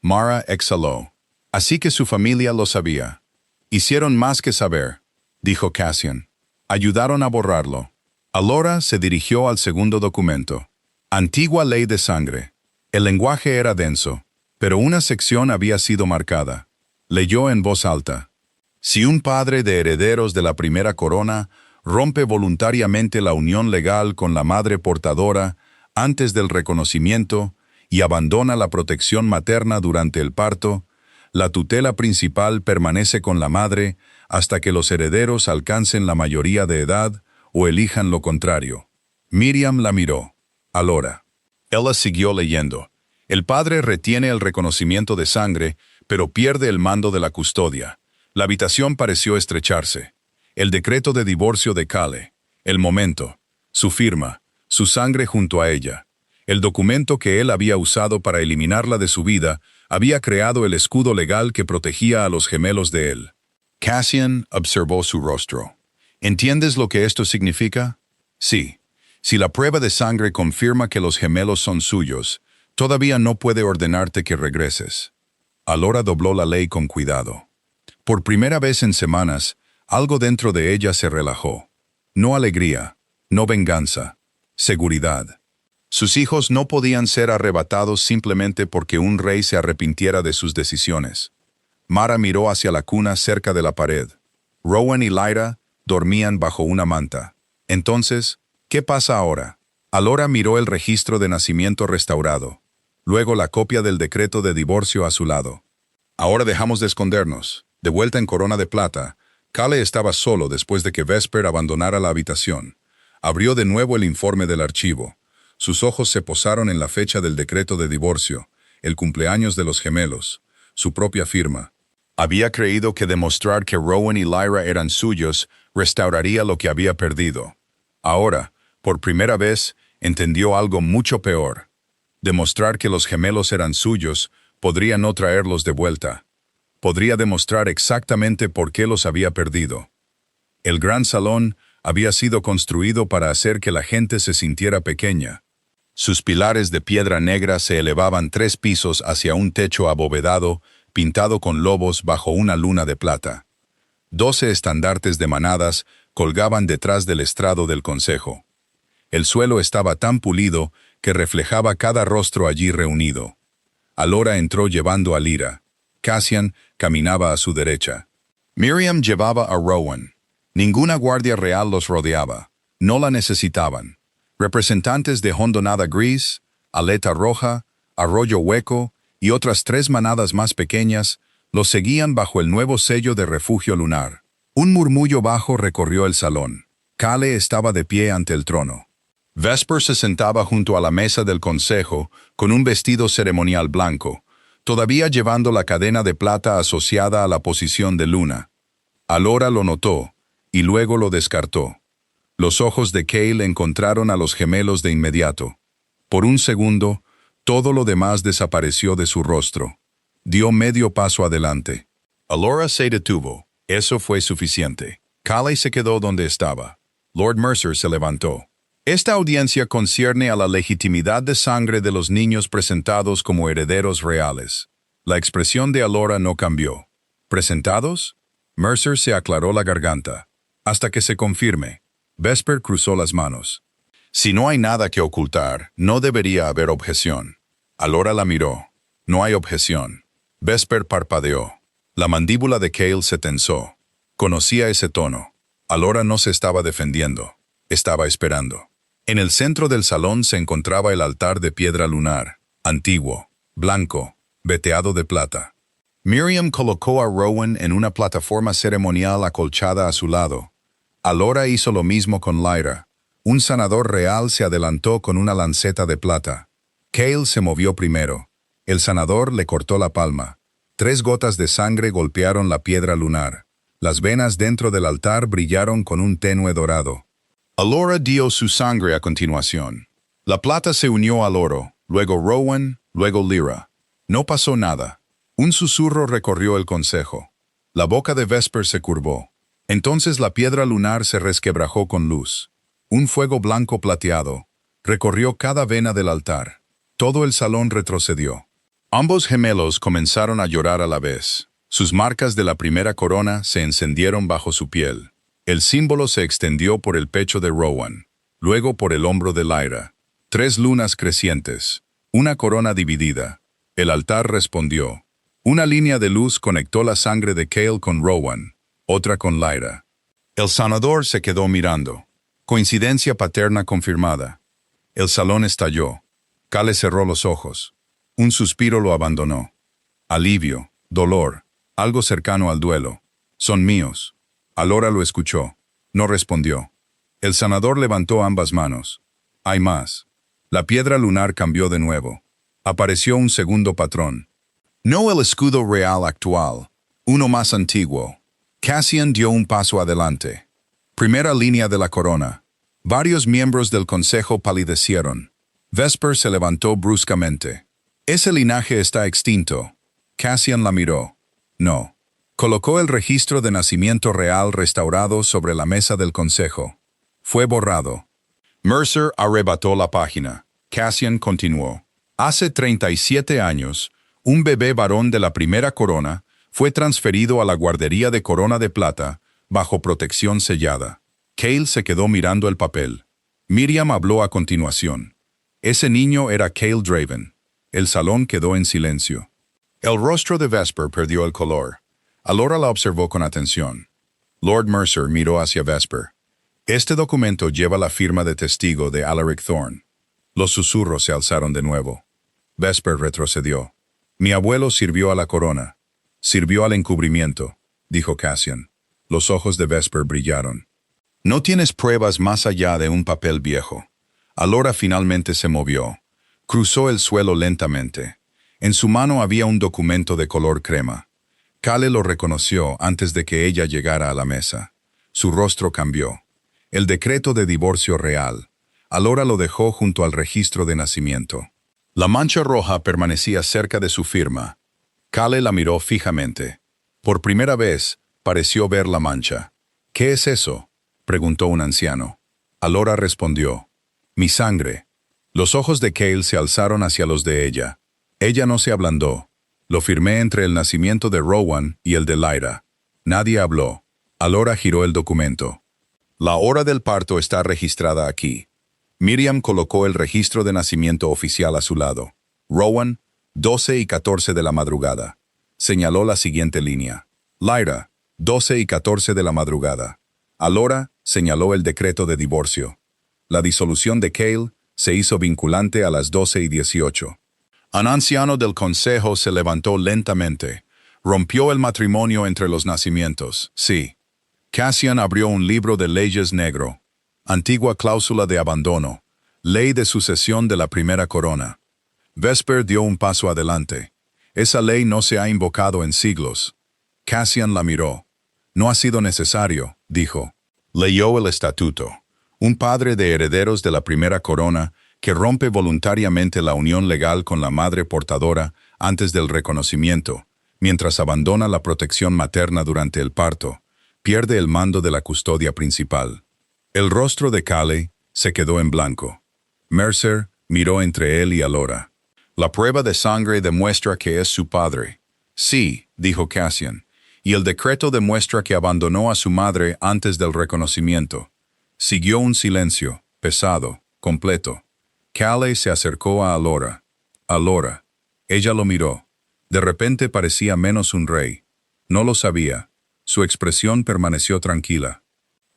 Mara exhaló. Así que su familia lo sabía. Hicieron más que saber, dijo Cassian. Ayudaron a borrarlo. Alora se dirigió al segundo documento. Antigua ley de sangre. El lenguaje era denso, pero una sección había sido marcada. Leyó en voz alta. Si un padre de herederos de la primera corona rompe voluntariamente la unión legal con la madre portadora antes del reconocimiento y abandona la protección materna durante el parto, la tutela principal permanece con la madre hasta que los herederos alcancen la mayoría de edad o elijan lo contrario. Miriam la miró. Alora. Ella siguió leyendo. El padre retiene el reconocimiento de sangre, pero pierde el mando de la custodia. La habitación pareció estrecharse. El decreto de divorcio de Cale. El momento. Su firma. Su sangre junto a ella. El documento que él había usado para eliminarla de su vida había creado el escudo legal que protegía a los gemelos de él. Cassian observó su rostro. ¿Entiendes lo que esto significa? Sí. Si la prueba de sangre confirma que los gemelos son suyos, todavía no puede ordenarte que regreses. Alora dobló la ley con cuidado. Por primera vez en semanas, algo dentro de ella se relajó. No alegría, no venganza, seguridad. Sus hijos no podían ser arrebatados simplemente porque un rey se arrepintiera de sus decisiones. Mara miró hacia la cuna cerca de la pared. Rowan y Lyra dormían bajo una manta. Entonces, ¿qué pasa ahora? Alora miró el registro de nacimiento restaurado. Luego la copia del decreto de divorcio a su lado. Ahora dejamos de escondernos. De vuelta en Corona de Plata, Cale estaba solo después de que Vesper abandonara la habitación. Abrió de nuevo el informe del archivo. Sus ojos se posaron en la fecha del decreto de divorcio, el cumpleaños de los gemelos, su propia firma. Había creído que demostrar que Rowan y Lyra eran suyos restauraría lo que había perdido. Ahora, por primera vez, entendió algo mucho peor. Demostrar que los gemelos eran suyos podría no traerlos de vuelta. Podría demostrar exactamente por qué los había perdido. El gran salón había sido construido para hacer que la gente se sintiera pequeña. Sus pilares de piedra negra se elevaban 3 pisos hacia un techo abovedado, pintado con lobos bajo una luna de plata. 12 estandartes de manadas colgaban detrás del estrado del consejo. El suelo estaba tan pulido que reflejaba cada rostro allí reunido. Alora entró llevando a Lyra. Cassian caminaba a su derecha. Miriam llevaba a Rowan. Ninguna guardia real los rodeaba. No la necesitaban. Representantes de Hondonada Gris, Aleta Roja, Arroyo Hueco y otras 3 manadas más pequeñas los seguían bajo el nuevo sello de refugio lunar. Un murmullo bajo recorrió el salón. Cale estaba de pie ante el trono. Vesper se sentaba junto a la mesa del consejo con un vestido ceremonial blanco, todavía llevando la cadena de plata asociada a la posición de luna. Alora lo notó y luego lo descartó. Los ojos de Cale encontraron a los gemelos de inmediato. Por un segundo, todo lo demás desapareció de su rostro. Dio medio paso adelante. Alora se detuvo. Eso fue suficiente. Cale se quedó donde estaba. Lord Mercer se levantó. Esta audiencia concierne a la legitimidad de sangre de los niños presentados como herederos reales. La expresión de Alora no cambió. ¿Presentados? Mercer se aclaró la garganta. Hasta que se confirme. Vesper cruzó las manos. Si no hay nada que ocultar, no debería haber objeción. Alora la miró. No hay objeción. Vesper parpadeó. La mandíbula de Cale se tensó. Conocía ese tono. Alora no se estaba defendiendo. Estaba esperando. En el centro del salón se encontraba el altar de piedra lunar, antiguo, blanco, veteado de plata. Miriam colocó a Rowan en una plataforma ceremonial acolchada a su lado. Alora hizo lo mismo con Lyra. Un sanador real se adelantó con una lanceta de plata. Cale se movió primero. El sanador le cortó la palma. 3 gotas de sangre golpearon la piedra lunar. Las venas dentro del altar brillaron con un tenue dorado. Alora dio su sangre a continuación. La plata se unió al oro, luego Rowan, luego Lyra. No pasó nada. Un susurro recorrió el consejo. La boca de Vesper se curvó. Entonces la piedra lunar se resquebrajó con luz. Un fuego blanco plateado recorrió cada vena del altar. Todo el salón retrocedió. Ambos gemelos comenzaron a llorar a la vez. Sus marcas de la primera corona se encendieron bajo su piel. El símbolo se extendió por el pecho de Rowan, luego por el hombro de Lyra. 3 lunas crecientes, una corona dividida. El altar respondió. Una línea de luz conectó la sangre de Cale con Rowan, otra con Lyra. El sanador se quedó mirando. Coincidencia paterna confirmada. El salón estalló. Cale cerró los ojos. Un suspiro lo abandonó. Alivio, dolor, algo cercano al duelo. Son míos. Alora lo escuchó. No respondió. El sanador levantó ambas manos. Hay más. La piedra lunar cambió de nuevo. Apareció un segundo patrón. No el escudo real actual, uno más antiguo. Cassian dio un paso adelante. Primera línea de la corona. Varios miembros del consejo palidecieron. Vesper se levantó bruscamente. Ese linaje está extinto. Cassian la miró. No. Colocó el registro de nacimiento real restaurado sobre la mesa del consejo. Fue borrado. Mercer arrebató la página. Cassian continuó. Hace 37 años, un bebé varón de la primera corona fue transferido a la guardería de Corona de Plata bajo protección sellada. Cale se quedó mirando el papel. Miriam habló a continuación. Ese niño era Cale Draven. El salón quedó en silencio. El rostro de Vesper perdió el color. Alora la observó con atención. Lord Mercer miró hacia Vesper. Este documento lleva la firma de testigo de Alaric Thorne. Los susurros se alzaron de nuevo. Vesper retrocedió. Mi abuelo sirvió a la corona. Sirvió al encubrimiento, dijo Cassian. Los ojos de Vesper brillaron. No tienes pruebas más allá de un papel viejo. Alora finalmente se movió. Cruzó el suelo lentamente. En su mano había un documento de color crema. Cale lo reconoció antes de que ella llegara a la mesa. Su rostro cambió. El decreto de divorcio real. Alora lo dejó junto al registro de nacimiento. La mancha roja permanecía cerca de su firma. Cale la miró fijamente. Por primera vez, pareció ver la mancha. ¿Qué es eso?, preguntó un anciano. Alora respondió. Mi sangre. Los ojos de Cale se alzaron hacia los de ella. Ella no se ablandó. Lo firmé entre el nacimiento de Rowan y el de Lyra. Nadie habló. Alora giró el documento. La hora del parto está registrada aquí. Miriam colocó el registro de nacimiento oficial a su lado. Rowan, 12:14 de la madrugada. Señaló la siguiente línea. Lyra, 12:14 de la madrugada. Alora señaló el decreto de divorcio. La disolución de Cale se hizo vinculante a las 12:18. Un anciano del consejo se levantó lentamente. Rompió el matrimonio entre los nacimientos, sí. Cassian abrió un libro de leyes negro. Antigua cláusula de abandono. Ley de sucesión de la primera corona. Vesper dio un paso adelante. Esa ley no se ha invocado en siglos. Cassian la miró. No ha sido necesario, dijo. Leyó el estatuto. Un padre de herederos de la primera corona que rompe voluntariamente la unión legal con la madre portadora antes del reconocimiento, mientras abandona la protección materna durante el parto, pierde el mando de la custodia principal. El rostro de Cale se quedó en blanco. Mercer miró entre él y Alora. La prueba de sangre demuestra que es su padre. Sí, dijo Cassian, y el decreto demuestra que abandonó a su madre antes del reconocimiento. Siguió un silencio, pesado, completo. Cale se acercó a Alora. Alora. Ella lo miró. De repente parecía menos un rey. No lo sabía. Su expresión permaneció tranquila.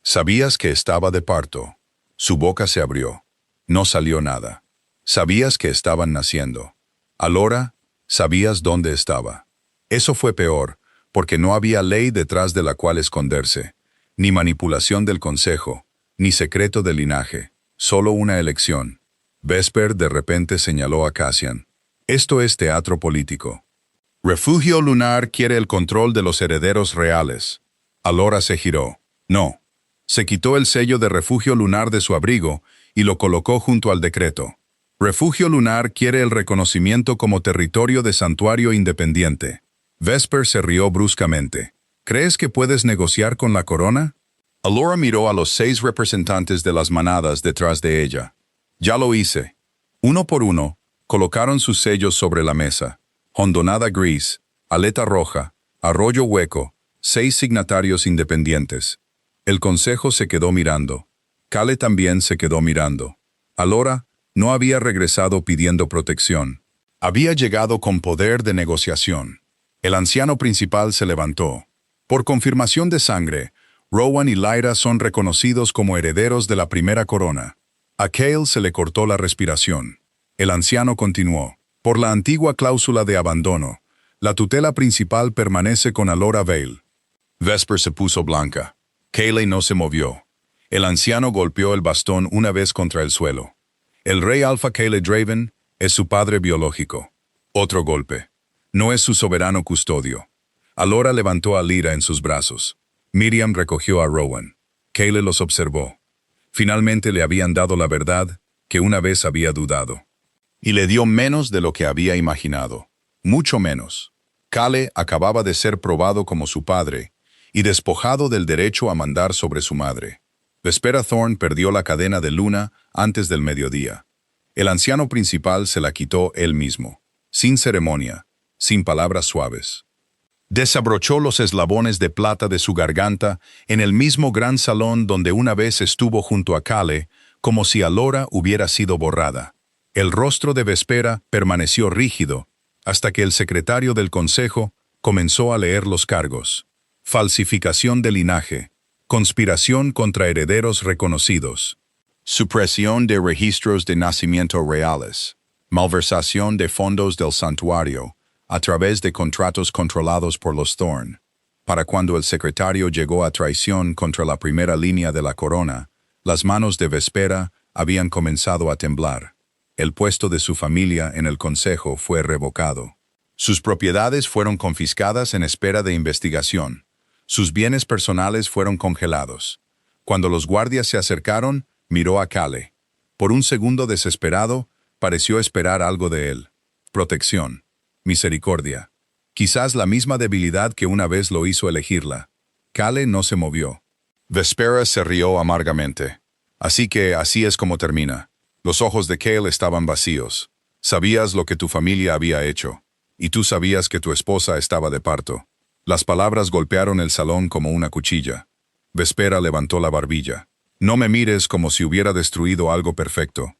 Sabías que estaba de parto. Su boca se abrió. No salió nada. Sabías que estaban naciendo. Alora, sabías dónde estaba. Eso fue peor, porque no había ley detrás de la cual esconderse, ni manipulación del consejo, ni secreto de linaje, solo una elección. Vesper de repente señaló a Cassian. Esto es teatro político. Refugio Lunar quiere el control de los herederos reales. Alora se giró. No. Se quitó el sello de Refugio Lunar de su abrigo y lo colocó junto al decreto. Refugio Lunar quiere el reconocimiento como territorio de santuario independiente. Vesper se rió bruscamente. ¿Crees que puedes negociar con la corona? Alora miró a los 6 representantes de las manadas detrás de ella. Ya lo hice. Uno por uno, colocaron sus sellos sobre la mesa. Hondonada gris, aleta roja, arroyo hueco, 6 signatarios independientes. El consejo se quedó mirando. Cale también se quedó mirando. Alora no había regresado pidiendo protección. Había llegado con poder de negociación. El anciano principal se levantó. Por confirmación de sangre, Rowan y Lyra son reconocidos como herederos de la primera corona. A Cale se le cortó la respiración. El anciano continuó. Por la antigua cláusula de abandono, la tutela principal permanece con Alora Vale. Vesper se puso blanca. Cale no se movió. El anciano golpeó el bastón una vez contra el suelo. El rey Alpha Cale Draven es su padre biológico. Otro golpe. No es su soberano custodio. Alora levantó a Lyra en sus brazos. Miriam recogió a Rowan. Cale los observó. Finalmente le habían dado la verdad que una vez había dudado. Y le dio menos de lo que había imaginado. Mucho menos. Cale acababa de ser probado como su padre y despojado del derecho a mandar sobre su madre. Vespera Thorne perdió la cadena de luna antes del mediodía. El anciano principal se la quitó él mismo, sin ceremonia, sin palabras suaves. Desabrochó los eslabones de plata de su garganta en el mismo gran salón donde una vez estuvo junto a Cale, como si Alora hubiera sido borrada. El rostro de Vespera permaneció rígido hasta que el secretario del consejo comenzó a leer los cargos. Falsificación de linaje, conspiración contra herederos reconocidos, supresión de registros de nacimiento reales, malversación de fondos del santuario a través de contratos controlados por los Thorne. Para cuando el secretario llegó a traición contra la primera línea de la corona, las manos de Vespera habían comenzado a temblar. El puesto de su familia en el consejo fue revocado. Sus propiedades fueron confiscadas en espera de investigación. Sus bienes personales fueron congelados. Cuando los guardias se acercaron, miró a Cale. Por un segundo desesperado, pareció esperar algo de él. Protección. Misericordia. Quizás la misma debilidad que una vez lo hizo elegirla. Cale no se movió. Vespera se rió amargamente. Así que así es como termina. Los ojos de Cale estaban vacíos. Sabías lo que tu familia había hecho. Y tú sabías que tu esposa estaba de parto. Las palabras golpearon el salón como una cuchilla. Vespera levantó la barbilla. No me mires como si hubiera destruido algo perfecto.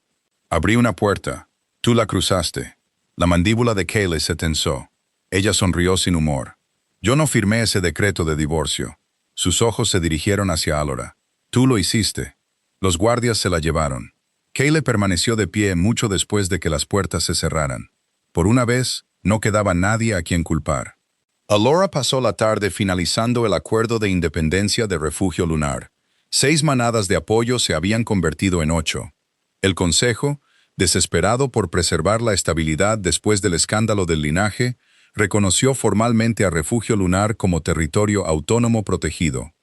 Abrí una puerta. Tú la cruzaste. La mandíbula de Cale se tensó. Ella sonrió sin humor. Yo no firmé ese decreto de divorcio. Sus ojos se dirigieron hacia Alora. Tú lo hiciste. Los guardias se la llevaron. Cale permaneció de pie mucho después de que las puertas se cerraran. Por una vez, no quedaba nadie a quien culpar. Alora pasó la tarde finalizando el acuerdo de independencia de Refugio Lunar. 6 manadas de apoyo se habían convertido en 8. El consejo, desesperado por preservar la estabilidad después del escándalo del linaje, reconoció formalmente a Refugio Lunar como territorio autónomo protegido.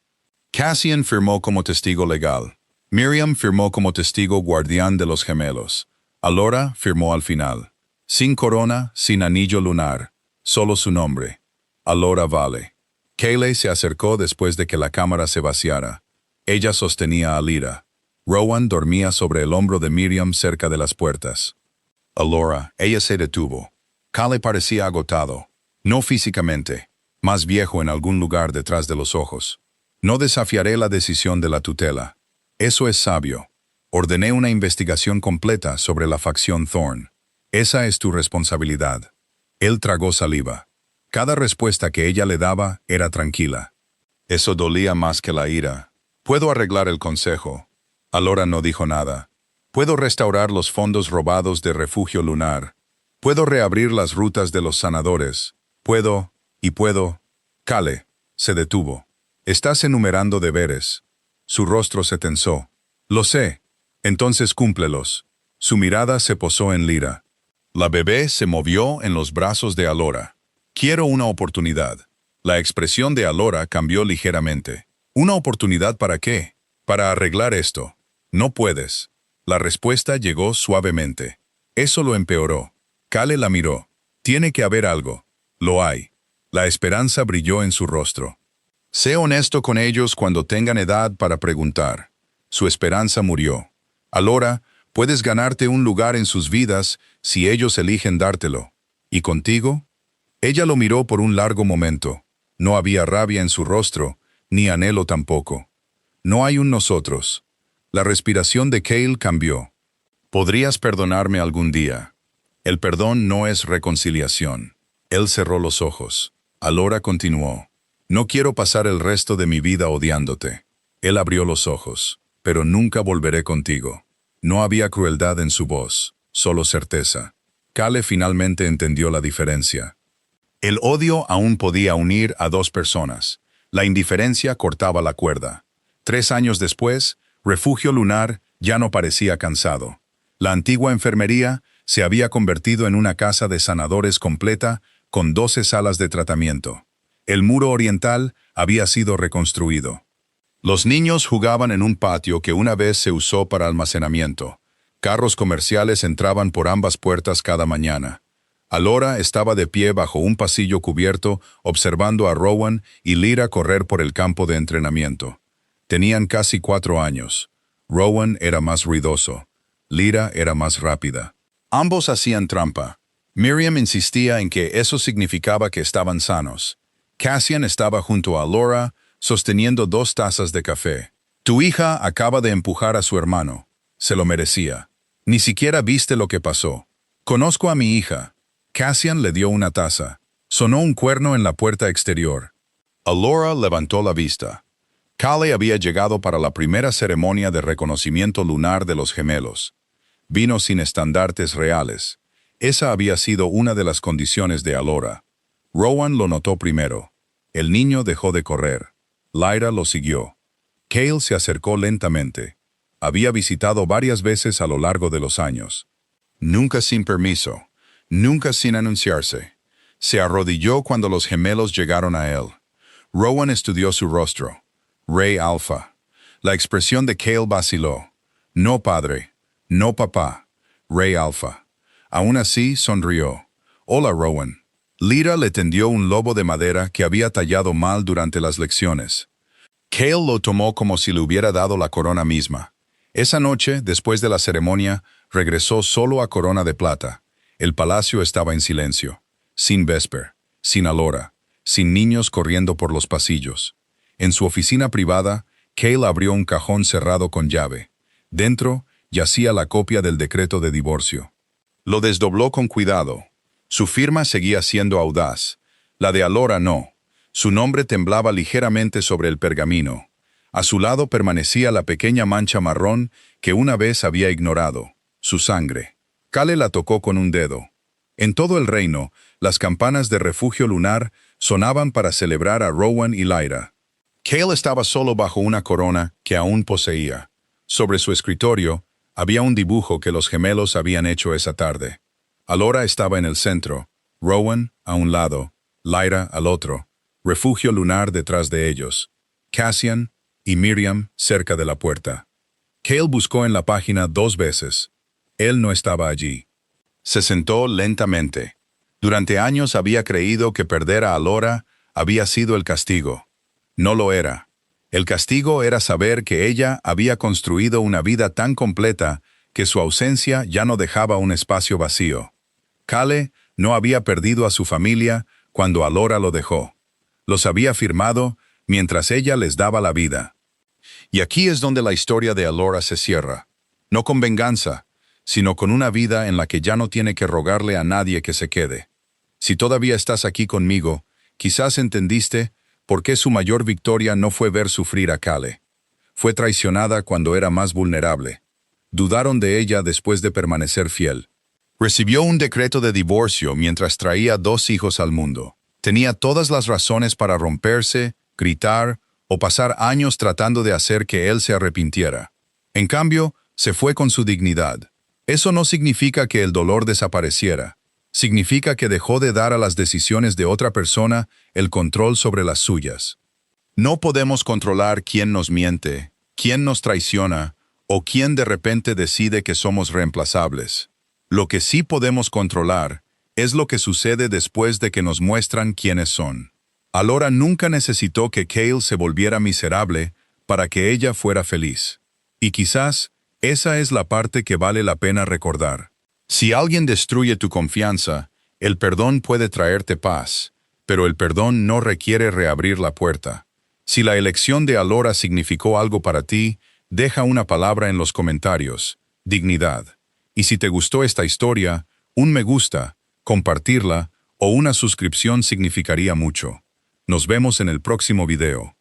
Cassian firmó como testigo legal. Miriam firmó como testigo guardián de los gemelos. Alora firmó al final. Sin corona, sin anillo lunar. Solo su nombre. Alora Vale. Cale se acercó después de que la cámara se vaciara. Ella sostenía a Lyra. Rowan dormía sobre el hombro de Miriam cerca de las puertas. Alora, ella se detuvo. Cale parecía agotado. No físicamente, más viejo en algún lugar detrás de los ojos. No desafiaré la decisión de la tutela. Eso es sabio. Ordené una investigación completa sobre la facción Thorne. Esa es tu responsabilidad. Él tragó saliva. Cada respuesta que ella le daba era tranquila. Eso dolía más que la ira. Puedo arreglar el consejo. Alora no dijo nada. Puedo restaurar los fondos robados de Refugio Lunar. Puedo reabrir las rutas de los sanadores. Puedo. Cale. Se detuvo. Estás enumerando deberes. Su rostro se tensó. Lo sé. Entonces cúmplelos. Su mirada se posó en Lyra. La bebé se movió en los brazos de Alora. Quiero una oportunidad. La expresión de Alora cambió ligeramente. ¿Una oportunidad para qué? Para arreglar esto. No puedes. La respuesta llegó suavemente. Eso lo empeoró. Cale la miró. Tiene que haber algo. Lo hay. La esperanza brilló en su rostro. Sé honesto con ellos cuando tengan edad para preguntar. Su esperanza murió. Alora, puedes ganarte un lugar en sus vidas si ellos eligen dártelo. ¿Y contigo? Ella lo miró por un largo momento. No había rabia en su rostro, ni anhelo tampoco. No hay un nosotros. La respiración de Cale cambió. Podrías perdonarme algún día. El perdón no es reconciliación. Él cerró los ojos. Alora continuó. No quiero pasar el resto de mi vida odiándote. Él abrió los ojos. Pero nunca volveré contigo. No había crueldad en su voz, solo certeza. Cale finalmente entendió la diferencia. El odio aún podía unir a 2 personas. La indiferencia cortaba la cuerda. 3 años después, Refugio Lunar ya no parecía cansado. La antigua enfermería se había convertido en una casa de sanadores completa con 12 salas de tratamiento. El muro oriental había sido reconstruido. Los niños jugaban en un patio que una vez se usó para almacenamiento. Carros comerciales entraban por ambas puertas cada mañana. Alora estaba de pie bajo un pasillo cubierto observando a Rowan y Lyra correr por el campo de entrenamiento. Tenían casi 4 años. Rowan era más ruidoso. Lyra era más rápida. Ambos hacían trampa. Miriam insistía en que eso significaba que estaban sanos. Cassian estaba junto a Alora, sosteniendo 2 tazas de café. Tu hija acaba de empujar a su hermano. Se lo merecía. Ni siquiera viste lo que pasó. Conozco a mi hija. Cassian le dio una taza. Sonó un cuerno en la puerta exterior. Alora levantó la vista. Kale había llegado para la primera ceremonia de reconocimiento lunar de los gemelos. Vino sin estandartes reales. Esa había sido una de las condiciones de Alora. Rowan lo notó primero. El niño dejó de correr. Lyra lo siguió. Cale se acercó lentamente. Había visitado varias veces a lo largo de los años. Nunca sin permiso, nunca sin anunciarse. Se arrodilló cuando los gemelos llegaron a él. Rowan estudió su rostro. Rey Alpha. La expresión de Cale vaciló. No padre, no papá. Rey Alpha. Aún así, sonrió. Hola, Rowan. Lyra le tendió un lobo de madera que había tallado mal durante las lecciones. Cale lo tomó como si le hubiera dado la corona misma. Esa noche, después de la ceremonia, regresó solo a Corona de Plata. El palacio estaba en silencio. Sin Vesper, sin Alora, sin niños corriendo por los pasillos. En su oficina privada, Cale abrió un cajón cerrado con llave. Dentro, yacía la copia del decreto de divorcio. Lo desdobló con cuidado. Su firma seguía siendo audaz. La de Alora no. Su nombre temblaba ligeramente sobre el pergamino. A su lado permanecía la pequeña mancha marrón que una vez había ignorado, su sangre. Cale la tocó con un dedo. En todo el reino, las campanas de refugio lunar sonaban para celebrar a Rowan y Lyra. Cale estaba solo bajo una corona que aún poseía. Sobre su escritorio había un dibujo que los gemelos habían hecho esa tarde. Alora estaba en el centro, Rowan a un lado, Lyra al otro, refugio lunar detrás de ellos, Cassian y Miriam cerca de la puerta. Cale buscó en la página 2 veces. Él no estaba allí. Se sentó lentamente. Durante años había creído que perder a Alora había sido el castigo. No lo era. El castigo era saber que ella había construido una vida tan completa que su ausencia ya no dejaba un espacio vacío. Cale no había perdido a su familia cuando Alora lo dejó. Los había firmado mientras ella les daba la vida. Y aquí es donde la historia de Alora se cierra. No con venganza, sino con una vida en la que ya no tiene que rogarle a nadie que se quede. Si todavía estás aquí conmigo, quizás entendiste por qué su mayor victoria no fue ver sufrir a Cale. Fue traicionada cuando era más vulnerable. Dudaron de ella después de permanecer fiel. Recibió un decreto de divorcio mientras traía 2 hijos al mundo. Tenía todas las razones para romperse, gritar o pasar años tratando de hacer que él se arrepintiera. En cambio, se fue con su dignidad. Eso no significa que el dolor desapareciera. Significa que dejó de dar a las decisiones de otra persona el control sobre las suyas. No podemos controlar quién nos miente, quién nos traiciona o quién de repente decide que somos reemplazables. Lo que sí podemos controlar es lo que sucede después de que nos muestran quiénes son. Alora nunca necesitó que Cale se volviera miserable para que ella fuera feliz. Y quizás esa es la parte que vale la pena recordar. Si alguien destruye tu confianza, el perdón puede traerte paz, pero el perdón no requiere reabrir la puerta. Si la elección de Alora significó algo para ti, deja una palabra en los comentarios. Dignidad. Y si te gustó esta historia, un me gusta, compartirla o una suscripción significaría mucho. Nos vemos en el próximo video.